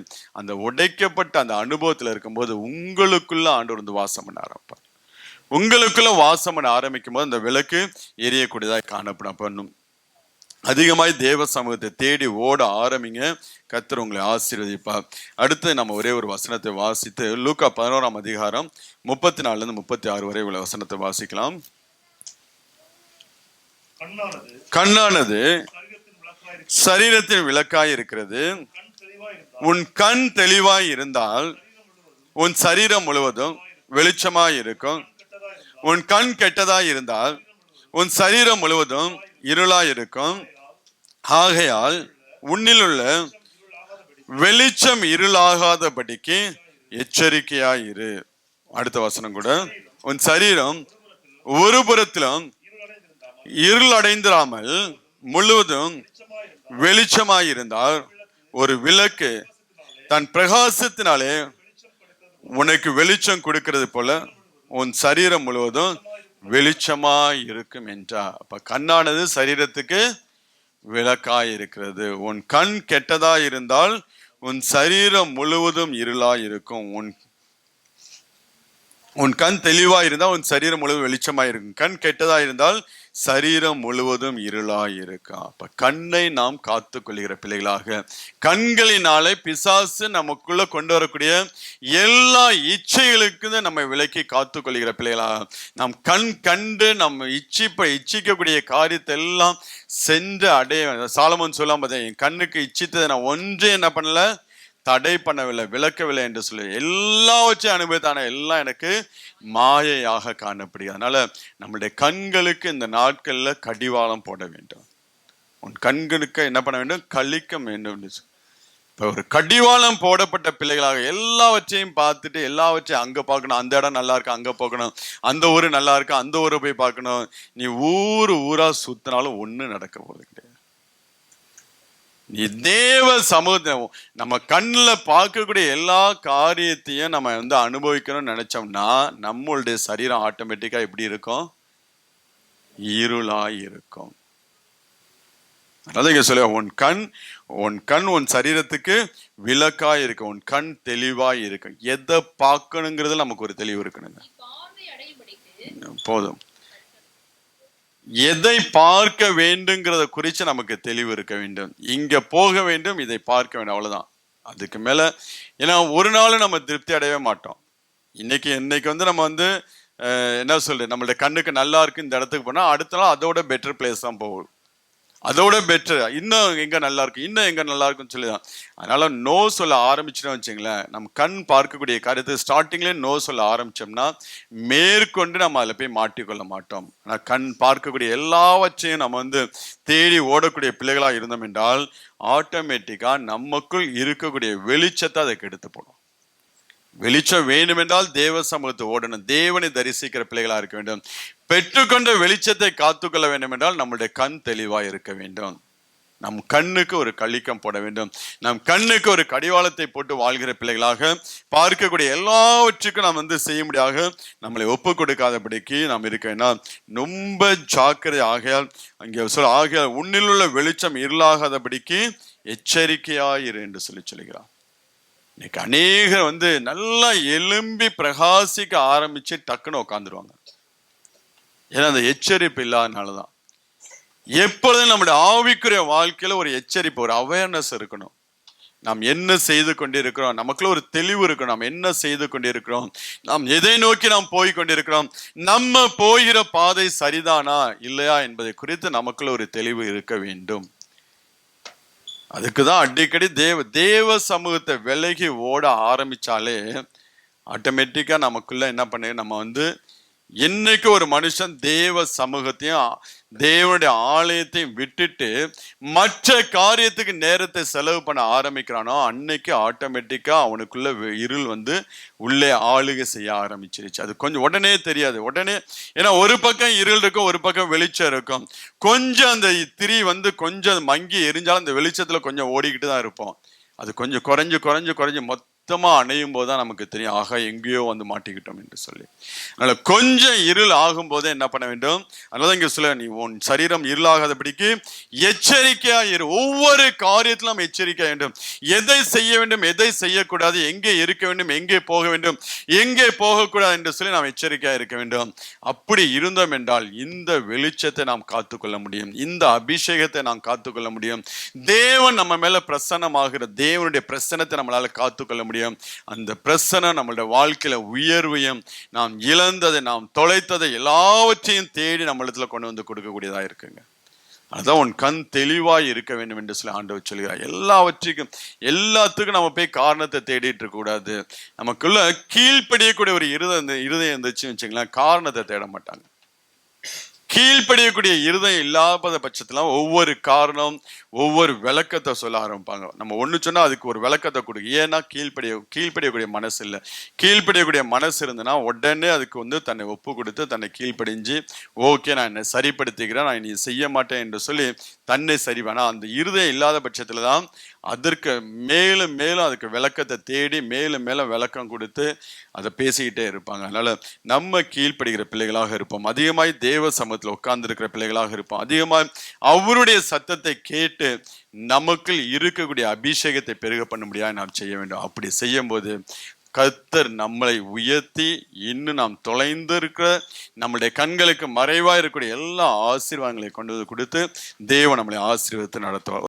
அந்த உடைக்கப்பட்ட அந்த அனுபவத்துல இருக்கும்போது உங்களுக்குள்ள ஆண்டவர் வந்து வாசம் பண்ண ஆரம்பிப்பார். உங்களுக்குள்ள வாசம் பண்ண ஆரம்பிக்கும் போது அந்த விளக்கு எரியக்கூடியதாக காணப்படும். அதிகமாய் தேவ சமூகத்தை தேடி ஓட ஆரம்பிங்க. கர்த்தர் உங்களை ஆசீர்வதிப்பார். அடுத்து நம்ம ஒரே ஒரு வசனத்தை வாசித்து லூக்கா 11ஆம் அதிகாரம் 34 36 வரை உள்ள வசனத்தை வாசிக்கலாம். கண்ணானது சரீரத்தின் விளக்காய் இருக்கிறது. உன் கண் தெளிவாய் இருந்தால் உன் சரீரம் முழுவதும் வெளிச்சமாய் இருக்கும். உன் கண் கெட்டதாய் இருந்தால் உன் சரீரம் முழுவதும் இருளாய் இருக்கும். ஆகையால் உன்னிலுள்ள வெளிச்சம் இருளாகாதபடிக்கு எச்சரிக்கையாயிரு. அடுத்த வசனம் கூட, உன் சரீரம் ஒரு புறத்திலும் இருள் அடைந்திராமல் முழுவதும் வெளிச்சமாயிருந்தால் ஒரு விளக்கு தன் பிரகாசத்தினாலே உனக்கு வெளிச்சம் கொடுக்கிறது போல உன் சரீரம் முழுவதும் வெளிச்சமாய் இருக்கும் என்றார். அப்ப கண்ணானது சரீரத்துக்கு விளக்காய் இருக்கிறது. உன் கண் கெட்டதாய் இருந்தால் உன் சரீரம் முழுவதும் இருளாய் இருக்கும். உன் கண் தெளிவாய் இருந்தால் உன் சரீரம் முழுவதும் வெளிச்சமாய் இருக்கும். கண் கெட்டதாய் இருந்தால் சரீரம் முழுவதும் இருளாய் இருக்கா. அப்ப கண்ணை நாம் காத்து கொள்கிற பிள்ளைகளாக, கண்களினாலே பிசாசு நமக்குள்ள கொண்டு வரக்கூடிய எல்லா இச்சைகளுக்கு நம்ம விலக்கி காத்து கொள்கிற பிள்ளைகளாக, நாம் கண் கண்டு நம்ம இச்சிக்கக்கூடிய காரியத்தை எல்லாம் சென்று அடைய. சாலமோன் சொல்லாம பார்த்தேன், என் கண்ணுக்கு இச்சித்ததை நான் ஒன்றே என்ன பண்ணல, தடை பண்ணவில்லை, விளக்கவில்லை என்று சொல்லி எல்லாவற்றையும் அனுபவித்தான எல்லாம் எனக்கு மாயையாக காணப்படுகிறது. அதனால நம்மளுடைய கண்களுக்கு இந்த நாட்கள்ல கடிவாளம் போட வேண்டும். உன் கண்களுக்கு என்ன பண்ண வேண்டும், கழிக்க வேண்டும். இப்ப ஒரு கடிவாளம் போடப்பட்ட பிள்ளைகளாக எல்லாவற்றையும் பார்த்துட்டு எல்லாவற்றையும் அங்க பார்க்கணும், அந்த இடம் நல்லா இருக்கு அங்க போகணும், அந்த ஊரு நல்லா இருக்கு அந்த ஊரை போய் பார்க்கணும். நீ ஊரா சுத்தினாலும் ஒண்ணு நடக்க போகுது கிடையாது. நீ தேவ சமூகத்தை நம்ம கண்ணில் பார்க்கக்கூடிய எல்லா காரியத்தையும் நம்ம வந்து அனுபவிக்கணும்னு நினைச்சோம்னா நம்மளுடைய சரீரம் ஆட்டோமேட்டிக்கா எப்படி இருக்கும், இருளாய் இருக்கும். அதனால இங்க சொல்ல, உன் கண் உன் சரீரத்துக்கு விளக்காய் இருக்கு, உன் கண் தெளிவாய் இருக்கு. எதை பார்க்கணுங்கிறது நமக்கு ஒரு தெளிவு இருக்கணுங்க. போதும், எதை பார்க்க வேண்டுங்கிறத குறித்து நமக்கு தெளிவு இருக்க வேண்டும். இங்க போக வேண்டும், இதை பார்க்க வேண்டும், அவ்வளவுதான். அதுக்கு மேல ஏன்னா ஒரு நாள் நம்ம திருப்தி அடையவே மாட்டோம். இன்னைக்கு வந்து நம்ம வந்து என்ன சொல்றது, நம்மளுடைய கண்ணுக்கு நல்லா இருக்கு இந்த இடத்துக்கு போனா அடுத்த நாள் அதோட பெட்டர் பிளேஸ் தான் போகும். அதோட பெட்டர், இன்னும் எங்க நல்லா இருக்கு, இன்னும் எங்க நல்லா இருக்குன்னு சொல்லிதான். அதனால நோ சொல்ல ஆரம்பிச்சிட்டோம் வச்சுங்களேன், நம்ம கண் பார்க்கக்கூடிய காரியத்தை ஸ்டார்டிங்லேயே நோ சொல்ல ஆரம்பிச்சோம்னா மேற்கொண்டு நம்ம அதில் போய் மாட்டிக்கொள்ள மாட்டோம். ஆனால் கண் பார்க்கக்கூடிய எல்லாவற்றையும் நம்ம தேடி ஓடக்கூடிய பிள்ளைகளாக இருந்தோம் என்றால் ஆட்டோமேட்டிக்கா நமக்குள் இருக்கக்கூடிய வெளிச்சத்தை அதை கெடுத்து போடும். வெளிச்சம் வேண்டும் என்றால் தேவ சமூகத்தை ஓடணும், தேவனை தரிசிக்கிற பிள்ளைகளா இருக்க வேண்டும். பெற்றுக்கொண்ட வெளிச்சத்தை காத்துக்கொள்ள வேண்டும் என்றால் நம்முடைய கண் தெளிவா இருக்க வேண்டும். நம் கண்ணுக்கு ஒரு கழிக்கம் போட வேண்டும், நம் கண்ணுக்கு ஒரு கடிவாளத்தை போட்டு வாழ்கிற பிள்ளைகளாக பார்க்கக்கூடிய எல்லாவற்றுக்கும் நாம் செய்ய முடியாக நம்மளை ஒப்பு கொடுக்காதபடிக்கு நாம் இருக்க வேண்டாம். ரொம்ப ஜாக்கிரதை ஆகையால் அங்கே ஆகையால் உன்னில் உள்ள வெளிச்சம் இருளாகாதபடிக்கு எச்சரிக்கையாயிரு என்று சொல்லுகிறார். இன்னைக்கு அநேகர் நல்லா எலும்பி பிரகாசிக்க ஆரம்பிச்சு டக்குன்னு உட்காந்துருவாங்க. ஏன்னா அந்த எச்சரிப்பு இல்லாதனாலதான். எப்பொழுதும் நம்முடைய ஆவிக்குரிய வாழ்க்கையில ஒரு எச்சரிப்பு, ஒரு அவேர்னஸ் இருக்கணும். நாம் என்ன செய்து கொண்டிருக்கிறோம், நமக்குள்ள ஒரு தெளிவு இருக்கணும். நாம் என்ன செய்து கொண்டிருக்கிறோம், நாம் எதை நோக்கி நாம் போய் கொண்டிருக்கிறோம், நம்ம போகிற பாதை சரிதானா இல்லையா என்பதை குறித்து நமக்குள்ள ஒரு தெளிவு இருக்க வேண்டும். அதுக்குதான் அடிக்கடி தேவ சமூகத்தை விலகி ஓட ஆரம்பிச்சாலே ஆட்டோமேட்டிக்கா நமக்குள்ள என்ன பண்ண, நம்ம என்னைக்கு ஒரு மனுஷன் தேவ சமூகத்தையும் தேவனுடைய ஆலயத்தையும் விட்டுட்டு மற்ற காரியத்துக்கு நேரத்தை செலவு பண்ண ஆரம்பிக்கிறானோ அன்னைக்கு ஆட்டோமேட்டிக்கா அவனுக்குள்ள இருள் உள்ளே ஆளுகை செய்ய ஆரம்பிச்சிருச்சு. அது கொஞ்சம் உடனே தெரியாது, உடனே. ஏன்னா ஒரு பக்கம் இருள் இருக்கும், ஒரு பக்கம் வெளிச்சம் இருக்கும். கொஞ்சம் அந்த திரி கொஞ்சம் மங்கி எரிஞ்சாலும் அந்த வெளிச்சத்துல கொஞ்சம் ஓடிக்கிட்டு தான் இருப்போம். அது கொஞ்சம் குறைஞ்சு குறைஞ்சு குறைஞ்சு மொத்தமா அணையும் போதுதான் நமக்கு தெரியும், ஆக எங்கேயோ மாட்டிக்கிட்டோம் என்று சொல்லி. அதனால கொஞ்சம் இருள் ஆகும் போதே என்ன பண்ண வேண்டும், அதனால இங்க சொல்ல, நீ உன் சரீரம் இருளாகாதபடிக்கு எச்சரிக்கையா இரு. ஒவ்வொரு காரியத்திலும் எச்சரிக்கை வேண்டும். எதை செய்ய வேண்டும், எதை செய்யக்கூடாது, எங்கே இருக்க வேண்டும், எங்கே போக வேண்டும், எங்கே போகக்கூடாது என்று சொல்லி நாம் எச்சரிக்கையா இருக்க வேண்டும். அப்படி இருந்தோம் என்றால் இந்த வெளிச்சத்தை நாம் காத்துக்கொள்ள முடியும், இந்த அபிஷேகத்தை நாம் காத்துக்கொள்ள முடியும். தேவன் நம்ம மேல பிரசன்னமாகிற தேவனுடைய பிரசன்னத்தை நம்மளால காத்துக்கொள்ள முடியும். அந்த பிரசன்னம் நம்மளுடைய வாழ்க்கையில உயர்வையும், நாம் இழந்ததை, நாம் தொலைத்ததை எல்லாவற்றையும் தேடி நம்மளிடத்துல கொண்டு கொடுக்கக்கூடியதா இருக்குங்க. அதுதான் உன் கண் தெளிவாய் இருக்க வேண்டும் என்று சொல்லி ஆண்டவர் சொல்கிறார். எல்லாத்துக்கும் நம்ம போய் காரணத்தை தேடிட்டு இருக்க கூடாது. நமக்குள்ள கீழ்ப்படியக்கூடிய ஒரு இருதயம் இருந்துச்சுன்னு வச்சுங்களேன், காரணத்தை தேட மாட்டாங்க. கீழ்ப்படியக்கூடிய இருதயம் இல்லாத பட்சத்துல ஒவ்வொரு காரணம், ஒவ்வொரு விளக்கத்தை சொல்ல ஆரம்பிப்பாங்க. நம்ம ஒண்ணு சொன்னா அதுக்கு ஒரு விளக்கத்தை கொடுக்கு. ஏன்னா கீழ்ப்படியக்கூடிய மனசு இல்லை. கீழ்ப்படியக்கூடிய மனசு இருந்ததுன்னா உடனே அதுக்கு தன்னை ஒப்பு கொடுத்து தன்னை கீழ்ப்படிஞ்சு, ஓகே நான் என்னை சரிப்படுத்திக்கிறேன், நான் இனி செய்ய மாட்டேன் என்று சொல்லி தன்னை சரிவானா. அந்த இருதயம் இல்லாத பட்சத்துலதான் அதற்கு மேலும் மேலும் அதுக்கு விளக்கத்தை தேடி மேலும் மேலும் விளக்கம் கொடுத்து அதை பேசிக்கிட்டே இருப்பாங்க. அதனால நம்ம கீழ்ப்படுகிற பிள்ளைகளாக இருப்போம், அதிகமாய் தேவ சமூகத்தில் உட்கார்ந்து இருக்கிற பிள்ளைகளாக இருப்போம், அதிகமாய் அவருடைய சத்தத்தை கேட்டு நமக்குள் இருக்கக்கூடிய அபிஷேகத்தை பெருக பண்ண முடியாது நாம் செய்ய வேண்டும். அப்படி செய்யும் போது கர்த்தர் நம்மளை உயர்த்தி இன்னும் நாம் தொலைந்து இருக்கிற நம்முடைய கண்களுக்கு மறைவா இருக்கக்கூடிய எல்லா ஆசீர்வாதங்களை கொண்டு கொடுத்து தேவன் நம்மளை ஆசீர்வதித்து நடத்துவார்.